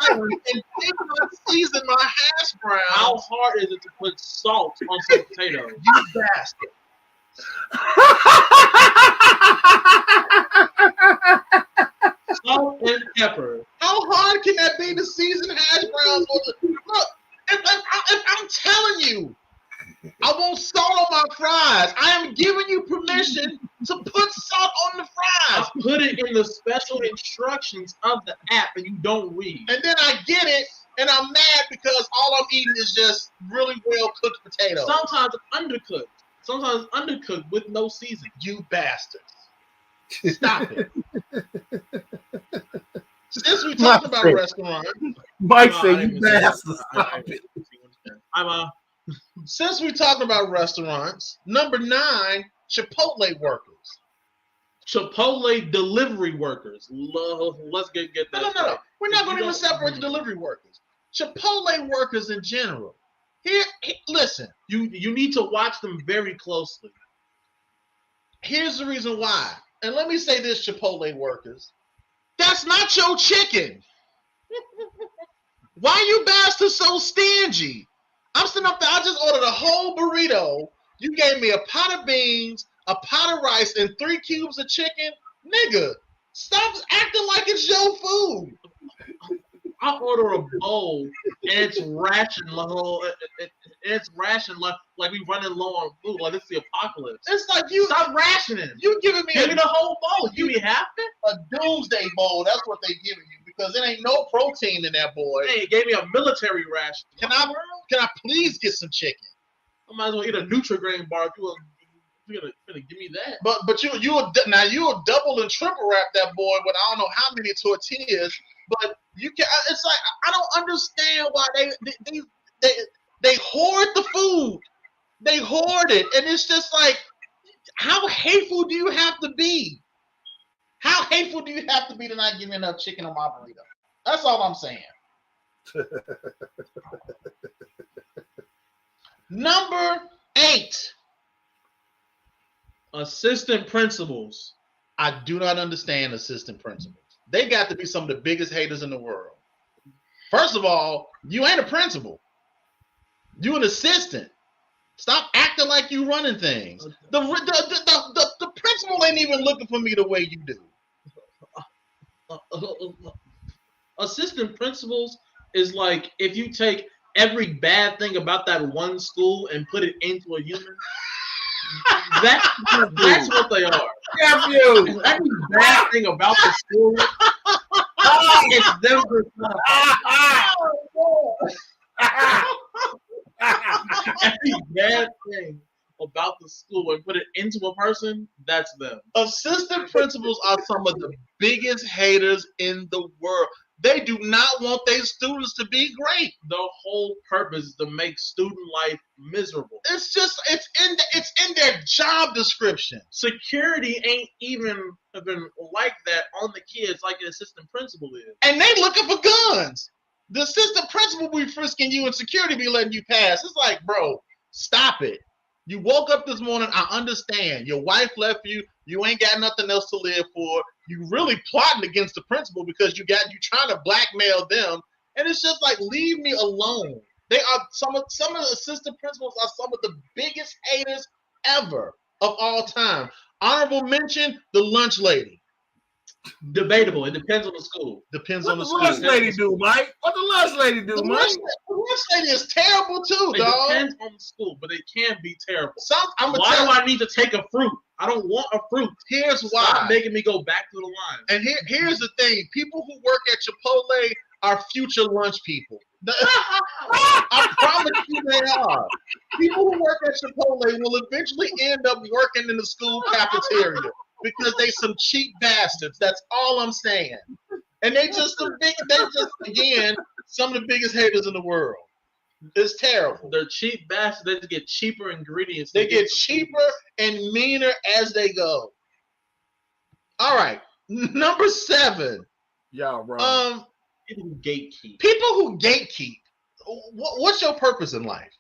violence and did not season my hash brown. How hard is it to put salt on some potatoes? You bastard. Salt and pepper. How hard can that be to season hash browns? Look, if I'm telling you, I want salt on my fries. I am giving you permission to put salt on the fries. I put it in the special instructions of the app and you don't read. And then I get it and I'm mad because all I'm eating is just really well cooked potatoes. Sometimes undercooked. Sometimes undercooked with no seasoning. You bastards. Stop it. Since we talked about restaurants. Mike said you bastards. Stop it. Since we talked about restaurants, number 9, Chipotle workers. Chipotle delivery workers. Let's get that. No. We're not going to even separate the delivery workers. Chipotle workers in general. Here, listen. You need to watch them very closely. Here's the reason why. And let me say this, Chipotle workers. That's not your chicken. Why you bastards so stingy? I'm sitting up there. I just ordered a whole burrito. You gave me a pot of beans, a pot of rice, and 3 cubes of chicken. Nigga, stop acting like it's your food. I order a bowl and it's rationed like we running low on food, like it's the apocalypse. It's like you stop rationing. You giving me Give me the whole bowl. Give me half it. A doomsday bowl. That's what they giving you because there ain't no protein in that boy. Hey, it gave me a military ration. Can I please get some chicken? I might as well eat a Nutri-Grain bar if you're gonna give me that. But you'll double and triple wrap that boy with I don't know how many tortillas. But you can. It's like I don't understand why they hoard the food. They hoard it, and it's just like, how hateful do you have to be? How hateful do you have to be to not give me enough chicken on my burrito? That's all I'm saying. Number 8. Assistant principals. I do not understand assistant principals. They got to be some of the biggest haters in the world. First of all, you ain't a principal. You an assistant. Stop acting like you running things. The principal ain't even looking for me the way you do. Assistant principals is like if you take every bad thing about that one school and put it into a human. That's what they are. Nephew. Every bad thing about the school, it's them every bad thing about the school and put it into a person, that's them. Assistant principals are some of the biggest haters in the world. They do not want their students to be great. The whole purpose is to make student life miserable. It's in their job description. Security ain't even been like that on the kids like an assistant principal is. And they looking for guns. The assistant principal be frisking you and security be letting you pass. It's like, bro, stop it. You woke up this morning, I understand. Your wife left you. You ain't got nothing else to live for. You really plotting against the principal because you trying to blackmail them. And it's just like, leave me alone. They are some of the assistant principals are some of the biggest haters ever of all time. Honorable mention, the lunch lady. Debatable. It depends on the school. Depends what on the the school. lunch lady do, Mike? What the lunch lady do, The Mike? lunch lady is terrible too, It dog. depends on the school, but it can be terrible. Why do I need to take a fruit? I don't want a fruit. Here's why. Stop making me go back to the line. And here's the thing: people who work at Chipotle are future lunch people. I promise you, they are. People who work at Chipotle will eventually end up working in the school cafeteria because they some cheap bastards. That's all I'm saying. And they just again some of the biggest haters in the world. It's terrible. They're cheap bastards. They just get cheaper ingredients. They get cheaper and meaner as they go. All right, number 7. Y'all wrong. People who gatekeep. People who gatekeep. What's your purpose in life?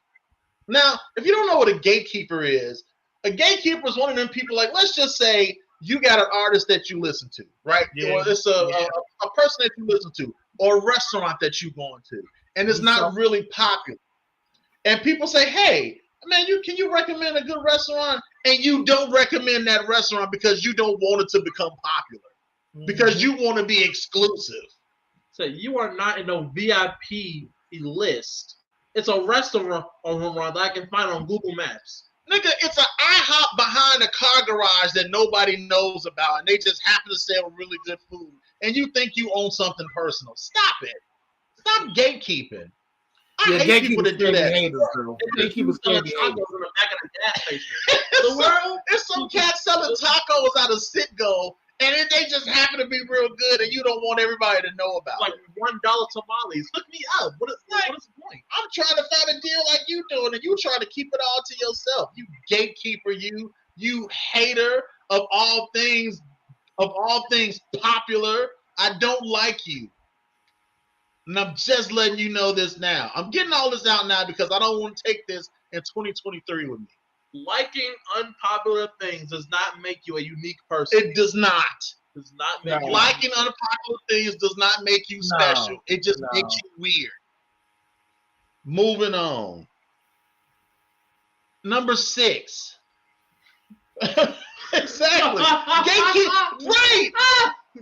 Now, if you don't know what a gatekeeper is one of them people. Like, let's just say you got an artist that you listen to, right? Yeah. Or it's a person that you listen to, or a restaurant that you're going to, and it's not really popular. And people say, "Hey, man, can you recommend a good restaurant?" And you don't recommend that restaurant because you don't want it to become popular, because you want to be exclusive. So you are not in no VIP list. It's a restaurant that I can find on Google Maps. Nigga, it's an IHOP behind a car garage that nobody knows about, and they just happen to sell really good food. And you think you own something personal. Stop it. Stop gatekeeping. I hate people that do that. Gatekeepers selling tacos in the back of the gas station. There's some cats selling tacos out of Citgo, and they just happen to be real good, and you don't want everybody to know about like it. $1 tamales. Hook me up. What is the point? I'm trying to find a deal like you doing, and you trying to keep it all to yourself. You gatekeeper, you hater of all things popular. I don't like you. And I'm just letting you know this now. I'm getting all this out now because I don't want to take this in 2023 with me. Liking unpopular things does not make you a unique person. It does not. Does not make you liking unpopular things does not make you special. It just makes you weird. Moving on. Number 6. Exactly. Right.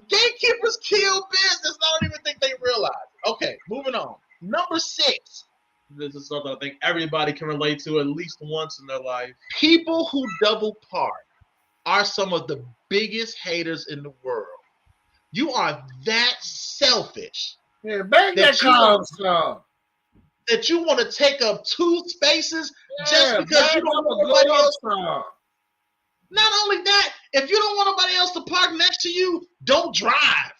Gatekeepers kill business. I don't even think they realize. Okay, moving on. Number 6. This is something I think everybody can relate to at least once in their life. People who double park are some of the biggest haters in the world. You are that selfish. Yeah, bang that car song. That you want to take up 2 spaces just because you don't want nobody else. Not only that, if you don't want nobody else to park next to you, don't drive.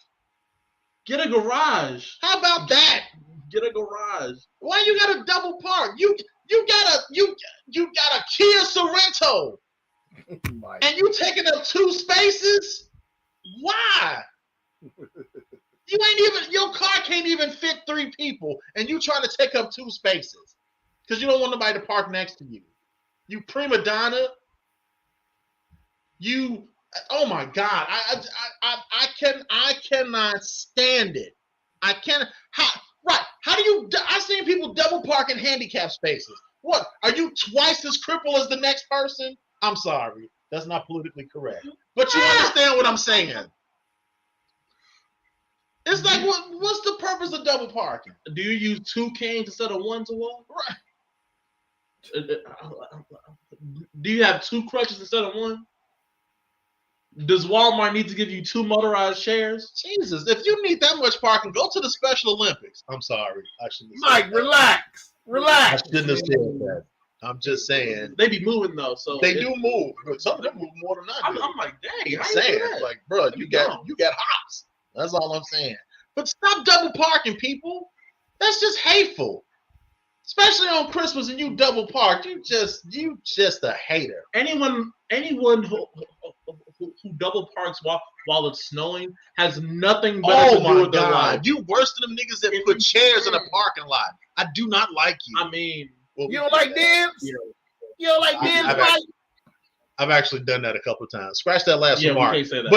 Get a garage. How about that? Get a garage. Why you got a double park? You got a Kia Sorento, and you taking up 2 spaces. Why? Your car can't even fit 3 people, and you trying to take up 2 spaces because you don't want nobody to park next to you. You prima donna. Oh my God! I cannot stand it. I cannot. How do you? I've seen people double park in handicap spaces. What? Are you twice as crippled as the next person? I'm sorry, that's not politically correct. But you understand what I'm saying? It's like, what's the purpose of double parking? Do you use 2 canes instead of 1 to walk? Right. Do you have 2 crutches instead of 1? Does Walmart need to give you 2 motorized chairs? Jesus, if you need that much parking, go to the Special Olympics. I'm sorry, I shouldn't have said that. Relax. I shouldn't have said that. I'm just saying. They be moving though, so they do move. Some of them move more than I do. I'm like, dang. I'm saying, like, bro, you got hops. That's all I'm saying. But stop double parking, people. That's just hateful. Especially on Christmas and you double park. You just a hater. Anyone who double parks while it's snowing has nothing better to do with their life. You worse than them niggas that put chairs in a parking lot. I do not like you. I mean, you don't like dibs? You don't like dibs, Mike? I've actually done that a couple of times. Scratch that last remark. We can't say that.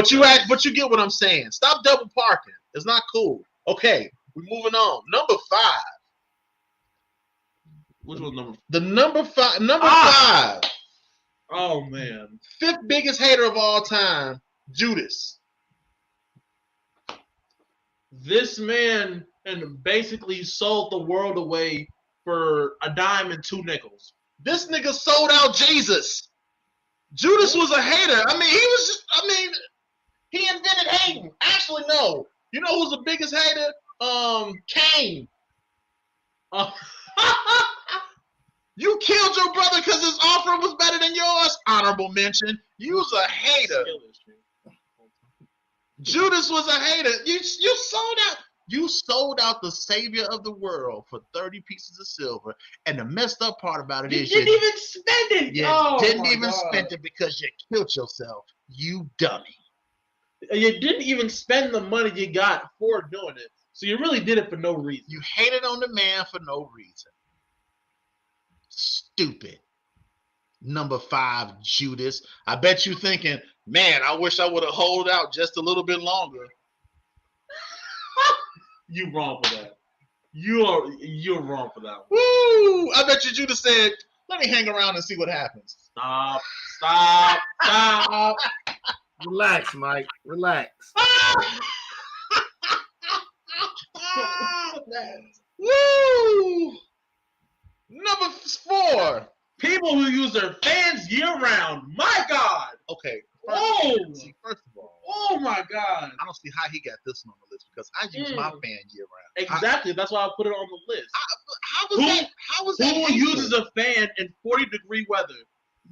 But you get what I'm saying. Stop double parking. It's not cool. Okay, we're moving on. Number 5. Which was number? The number five. Number five. Oh man. Fifth biggest hater of all time, Judas. This man and basically sold the world away for a dime and 2 nickels. This nigga sold out Jesus. Judas was a hater. I mean, he was just, he invented hating. Actually, no. You know who's the biggest hater? Cain. You killed your brother because his offering was better than yours. Honorable mention. You was a hater. Judas was a hater. You sold out. You sold out the savior of the world for 30 pieces of silver. And the messed up part about it is you didn't even spend it. You didn't even spend it because you killed yourself. You dummy. You didn't even spend the money you got for doing it. So you really did it for no reason. You hated on the man for no reason. Stupid. Number 5, Judas. I bet you thinking, man, I wish I would have held out just a little bit longer. You wrong for that. You're wrong for that one. Woo! I bet you Judas said, let me hang around and see what happens. Stop. Relax, Mike. Relax. Woo! Number 4. People who use their fans year round. My God. Okay. First of all. Oh my God. I don't see how he got this one on the list because I use my fan year round. Exactly. That's why I put it on the list. How was that? Who uses a fan in 40-degree weather?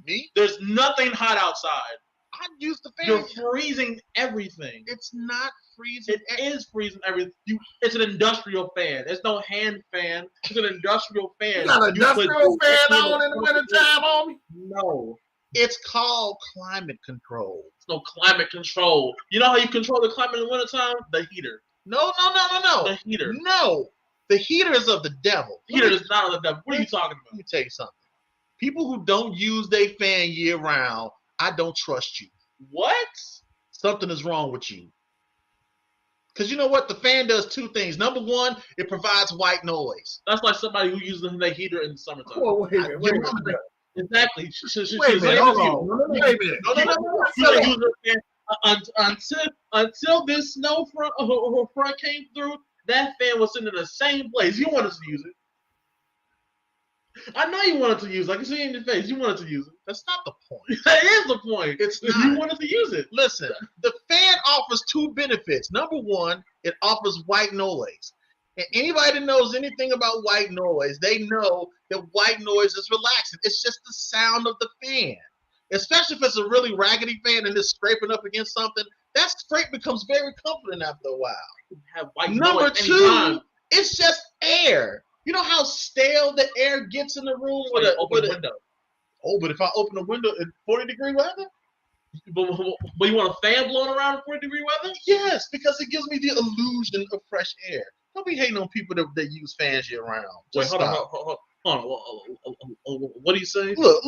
Me? There's nothing hot outside. I use the fan. You're freezing everything. It's not freezing. It is freezing everything. It's an industrial fan. It's no hand fan. It's an industrial fan. You got an industrial fan on in the wintertime, homie? No. It's called climate control. It's no climate control. You know how you control the climate in the wintertime? The heater. No. The heater. No. The heater is of the devil. The heater is not of the devil. What are you talking about? Let me tell you something. People who don't use their fan year round, I don't trust you. What? Something is wrong with you. Because you know what? The fan does 2 things. Number 1, it provides white noise. That's like somebody who uses their heater in the summertime. Oh, wait a minute. Exactly. Wait a minute. Hold on. Wait a minute. Until this snow front came through, that fan was sitting in the same place. You wanted to use it. I know you wanted to use it. I can see it in your face. You wanted to use it. That's not the point. That is the point. It's not. You wanted to use it. Listen, the fan offers 2 benefits. Number 1, it offers white noise. And anybody that knows anything about white noise, they know that white noise is relaxing. It's just the sound of the fan. Especially if it's a really raggedy fan and it's scraping up against something, that scrape becomes very comforting after a while. Have white Number noise 2, anytime. it's just air. You know how stale the air gets in the room with an open window. Oh, but if I open the window in 40-degree weather? But you want a fan blowing around in 40-degree weather? Yes, because it gives me the illusion of fresh air. Don't be hating on people that use fans year round. Wait, hold on. What do you say? Look.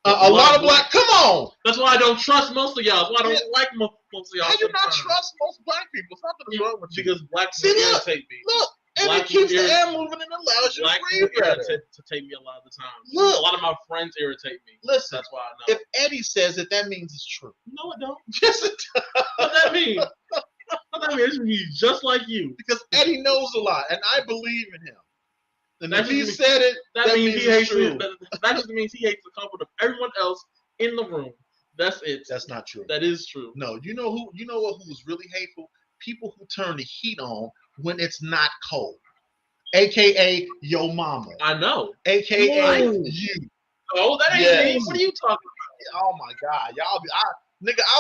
A lot of black. Come on. That's why I don't trust most of y'all. That's why I don't like most of y'all. How you not trust most black people? Something is wrong with you. Because black people irritate me. Look. And it keeps the air moving and allows you to breathe better. To take me a lot of the time. Look, a lot of my friends irritate me. Listen, that's why I know. If Eddie says it, that means it's true. No, it don't. Yes, it does. What does that mean? What that means? It means just like you. Because Eddie knows a lot, and I believe in him. And if he said it, that means he hates true. That just means he hates the comfort of everyone else in the room. That's it. That's not true. That is true. No, you know who? You know what? Who's really hateful? People who turn the heat on when it's not cold. AKA your mama. I know. AKA you. Oh, that ain't me. What are you talking about? Oh my God, I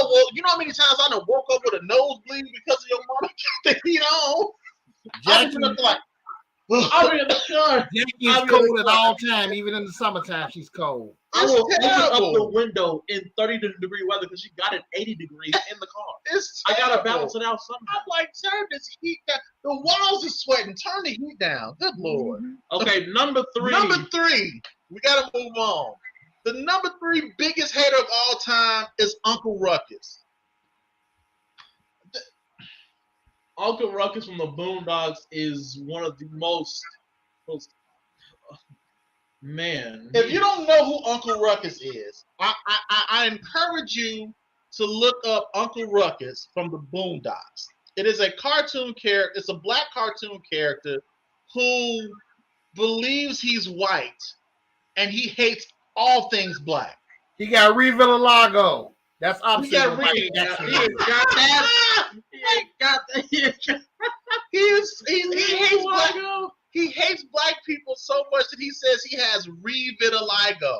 woke. You know how many times I done woke up with a nosebleed because of your mama kept the heat on. I'm in the sun. Jackie's cold at all time, even in the summertime. She's cold. I will open up the window in 30-degree weather because she got it 80 degrees in the car. I gotta balance it out somehow. I'm like, turn this heat down. The walls are sweating. Turn the heat down. Good Lord. Okay, number 3. Number 3. We gotta move on. The number 3 biggest hater of all time is Uncle Ruckus. Uncle Ruckus from the Boondocks is one of the most Man, if you don't know who Uncle Ruckus is, I encourage you to look up Uncle Ruckus from the Boondocks. It is a cartoon character. It's a black cartoon character who believes he's white and he hates all things black. He got Revitalago. That's He opposite got of Mike he Jackson. ain't got that. He ain't got that. He hates black. He hates black people so much that he says he has revitiligo,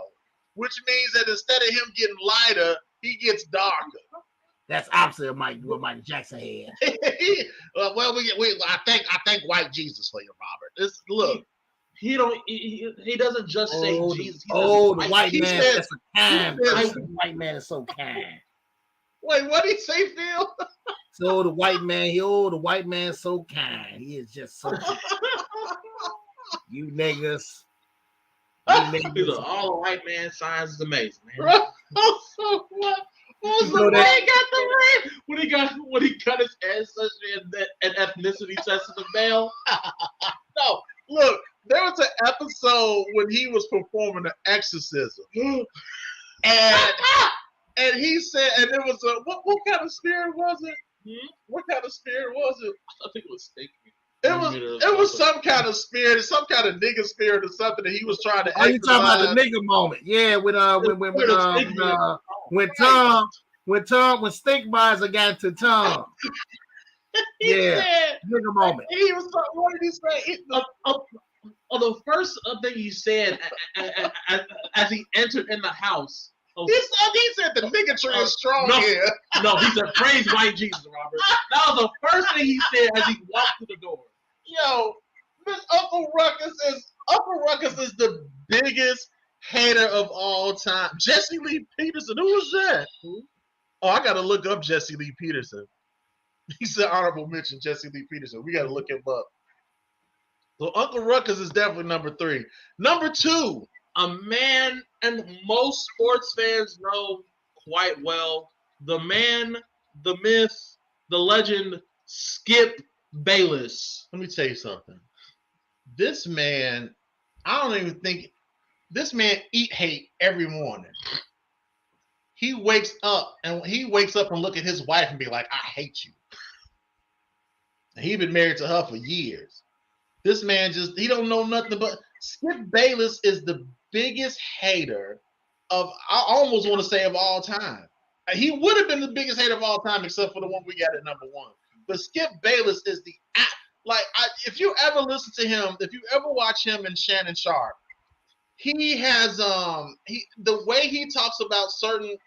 which means that instead of him getting lighter, he gets darker. That's opposite of what Mike Jackson had. Well, I thank white Jesus for you, Robert. Look. He doesn't just say Jesus. The white man said, is so kind. The white man is so kind. Wait, what did he say, Phil? So the white man is so kind. He is just so kind. You niggas. All the white man signs is amazing, man. What was the way he got the ring? When he got his ancestry and ethnicity test in the mail? No, look. There was an episode when he was performing an exorcism, and he said, and it was what kind of spirit was it? What kind of spirit was it? I think it was stinky. It was some kind of spirit, some kind of nigga spirit or something that he was trying to. Oh, you talking about the nigga moment? Yeah, when Stinkbuzzer got to Tom. Yeah, nigga moment. He was. What did he say? The first thing he said as he entered in the house. He said the niggatry is strong here. No, he said praise white Jesus, Robert. That was the first thing he said as he walked through the door. Yo, this Uncle Ruckus is the biggest hater of all time. Jesse Lee Peterson, who was that? Oh, I gotta look up Jesse Lee Peterson. He said honorable mention Jesse Lee Peterson. We gotta look him up. So Uncle Ruckus is definitely number 3. Number 2, a man, and most sports fans know quite well, the man, the myth, the legend, Skip Bayless. Let me tell you something. This man, this man eat hate every morning. He wakes up and look at his wife and be like, I hate you. And he's been married to her for years. This man he don't know nothing but Skip Bayless is the biggest hater of, I almost want to say of all time. He would have been the biggest hater of all time except for the one we got at number 1. But Skip Bayless is if you ever listen to him, if you ever watch him and Shannon Sharp, he has the way he talks about certain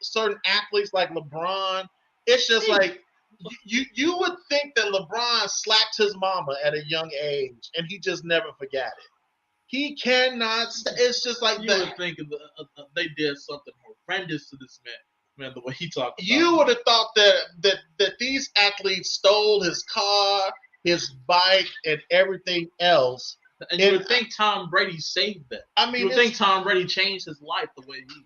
athletes like LeBron, it's just like you would think that LeBron slapped his mama at a young age and he just never forgot it. He cannot. It's just like you would think they did something horrendous to this man. The way he talked. You would have thought that these athletes stole his car, his bike, and everything else. And you would think Tom Brady saved that. I mean, you would think Tom Brady changed his life the way he.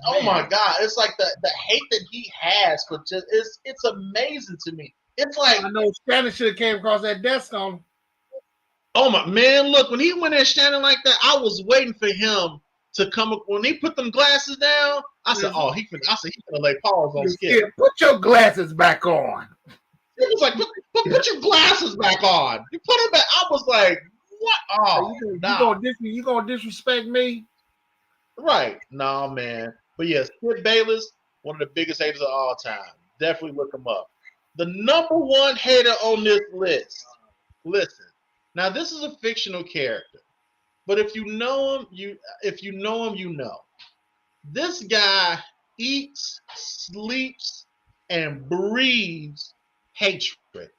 Oh my God! It's like the hate that he has for just it's amazing to me. It's like I know Shannon should have came across that desk on. Oh my man! Look, when he went at Shannon like that, I was waiting for him to come up. When he put them glasses down, I said, "Oh, he gonna lay paws on Skip." Yeah, put your glasses back on. It was like, put your glasses back on. You put them back. I was like, what? Oh, you gonna disrespect me? Right? No, man. But yes, Skip Bayless, one of the biggest haters of all time. Definitely look him up. The number 1 hater on this list. Listen. Now this is a fictional character, but if you know him, you know. This guy eats, sleeps, and breathes hatred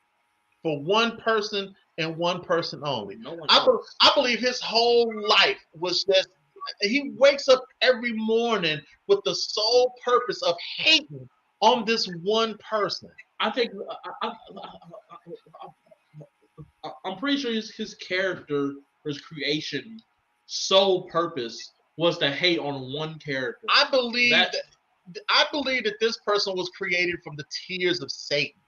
for one person and one person only. I believe his whole life was just he wakes up every morning with the sole purpose of hating on this one person. I think I'm pretty sure his character, his creation, sole purpose was to hate on one character. I believe that this person was created from the tears of Satan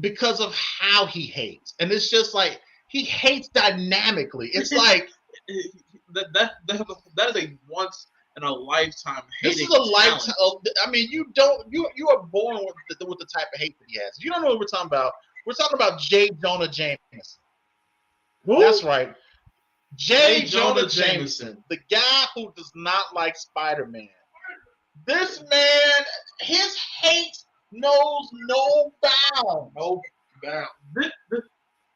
because of how he hates. And it's just like he hates dynamically. It's like that is a once in a lifetime. This is a lifetime. I mean, you are born with the type of hate that he has. If you don't know what we're talking about, we're talking about J. Jonah Jameson. Who? That's right. J. Jonah Jameson, the guy who does not like Spider-Man. This man, his hate knows no bound. No bound.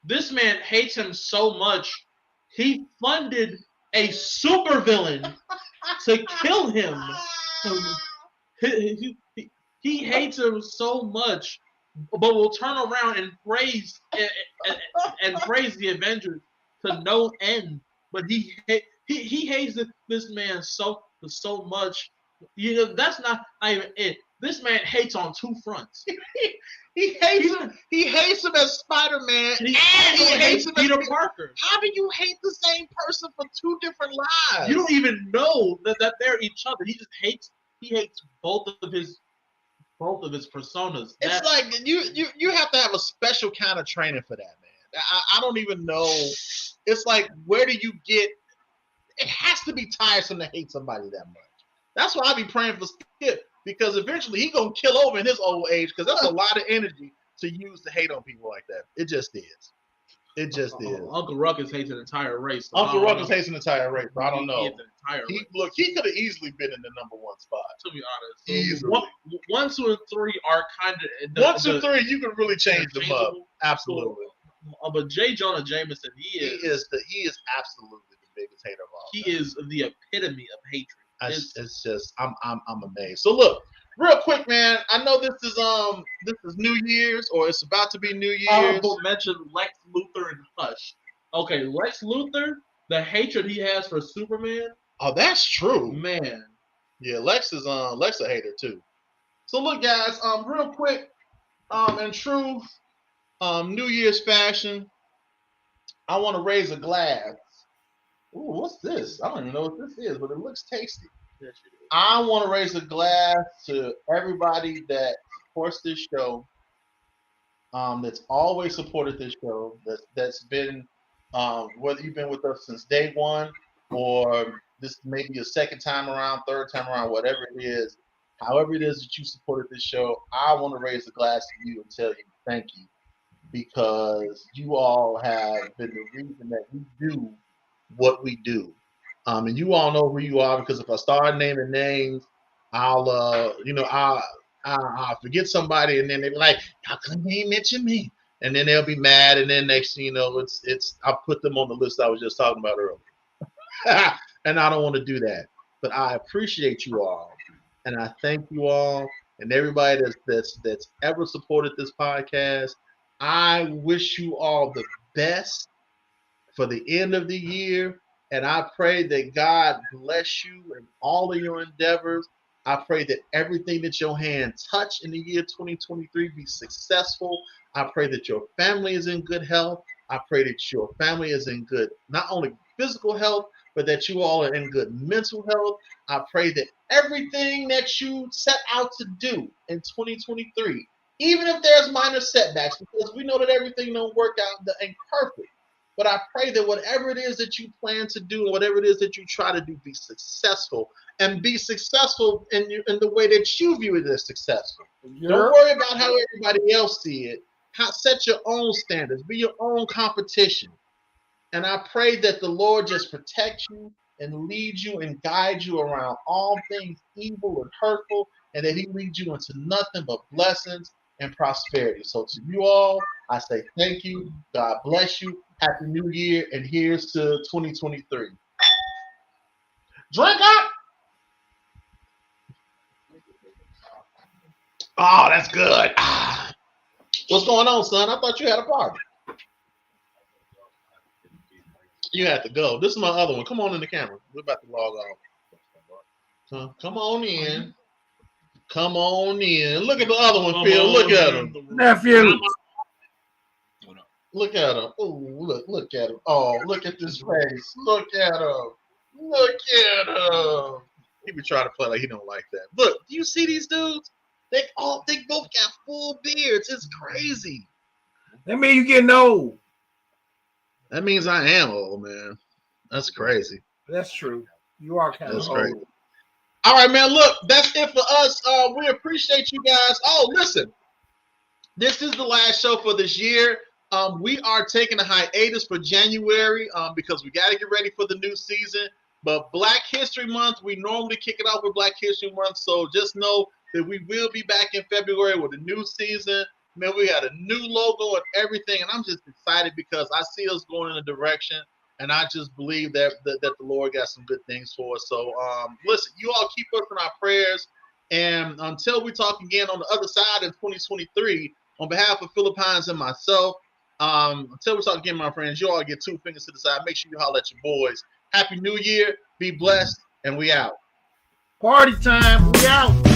This man hates him so much, he funded a supervillain to kill him. He hates him so much, but will turn around and praise the Avengers to no end. But he hates this man so much. You know, that's not even it. This man hates on two fronts. He hates him. He hates him as Spider-Man, and he hates him Peter as Parker. How do you hate the same person for two different lives? You don't even know that they're each other. He just hates. He hates both of his personas. It's like you have to have a special kind of training for that, man. I don't even know. It's like, where do you get? It has to be tiresome to hate somebody that much. That's why I be praying for Skip, because eventually he gonna kill over in his old age, because that's a lot of energy to use to hate on people like that. It just is. It just is. Uncle Ruckus hates an entire race. So Uncle Ruckus hates an entire race, but I don't know. He could have easily been in the number one spot. To be honest, Easily. 1, 2, and 3 are kind of 1, 2, 3. You can really change them up. Absolutely. But J. Jonah Jameson, he is absolutely the biggest hater of all. He is the epitome of hatred. It's just I'm amazed. So look, real quick, man. I know this is New Year's, or it's about to be New Year's. Honorable mention Lex Luthor and Hush. Okay, Lex Luthor, the hatred he has for Superman. Oh, that's true, man. Yeah, Lex a hater too. So look, guys, real quick, in true New Year's fashion, I want to raise a glass. Ooh, what's this? I don't even know what this is, but it looks tasty. Yes, I want to raise a glass to everybody that supports this show, that's always supported this show, that's been, whether you've been with us since day one, or this may be your second time around, third time around, whatever it is, however it is that you supported this show, I want to raise a glass to you and tell you thank you, because you all have been the reason that we do what we do. And you all know who you are, because if I start naming names, I'll forget somebody, and then they'll be like, how come you ain't mention me? And then they'll be mad, and then next thing you know, I'll put them on the list I was just talking about earlier. And I don't want to do that. But I appreciate you all, and I thank you all, and everybody that's ever supported this podcast. I wish you all the best for the end of the year, and I pray that God bless you in all of your endeavors. I pray that everything that your hand touch in the year 2023 be successful. I pray that your family is in good health. I pray that your family is in good, not only physical health, but that you all are in good mental health. I pray that everything that you set out to do in 2023, even if there's minor setbacks, because we know that everything don't work out that ain't perfect. But I pray that whatever it is that you plan to do, and whatever it is that you try to do, be successful, and be successful in the way that you view it as successful. Don't worry about how everybody else see it. Set your own standards. Be your own competition. And I pray that the Lord just protect you and lead you and guide you around all things evil and hurtful, and that he leads you into nothing but blessings and prosperity. So to you all, I say thank you. God bless you. Happy New Year, and here's to 2023. Drink up! Oh, that's good. What's going on, son? I thought you had a party. You had to go. This is my other one. Come on in the camera. We're about to log off. Come on in. Come on in. Look at the other one, Phil. Look at him. Nephew. Look at him. Oh, look at him. Oh, look at this face. Look at him. Look at him. He be trying to play like he don't like that. Look, do you see these dudes? They both got full beards. It's crazy. That means you getting old. That means I am old, man. That's crazy. That's true. You are kind of crazy. All right, man. Look, that's it for us. We appreciate you guys. Oh, listen. This is the last show for this year. We are taking a hiatus for January because we got to get ready for the new season. But Black History Month, we normally kick it off with Black History Month. So just know that we will be back in February with a new season. Man, we got a new logo and everything. And I'm just excited because I see us going in a direction. And I just believe that the Lord got some good things for us. So listen, you all keep us in our prayers. And until we talk again on the other side in 2023, on behalf of Philip Hines and myself, until we talk again, my friends, you all get 2 fingers to the side. Make sure you holler at your boys. Happy New Year. Be blessed. And we out. Party time. We out.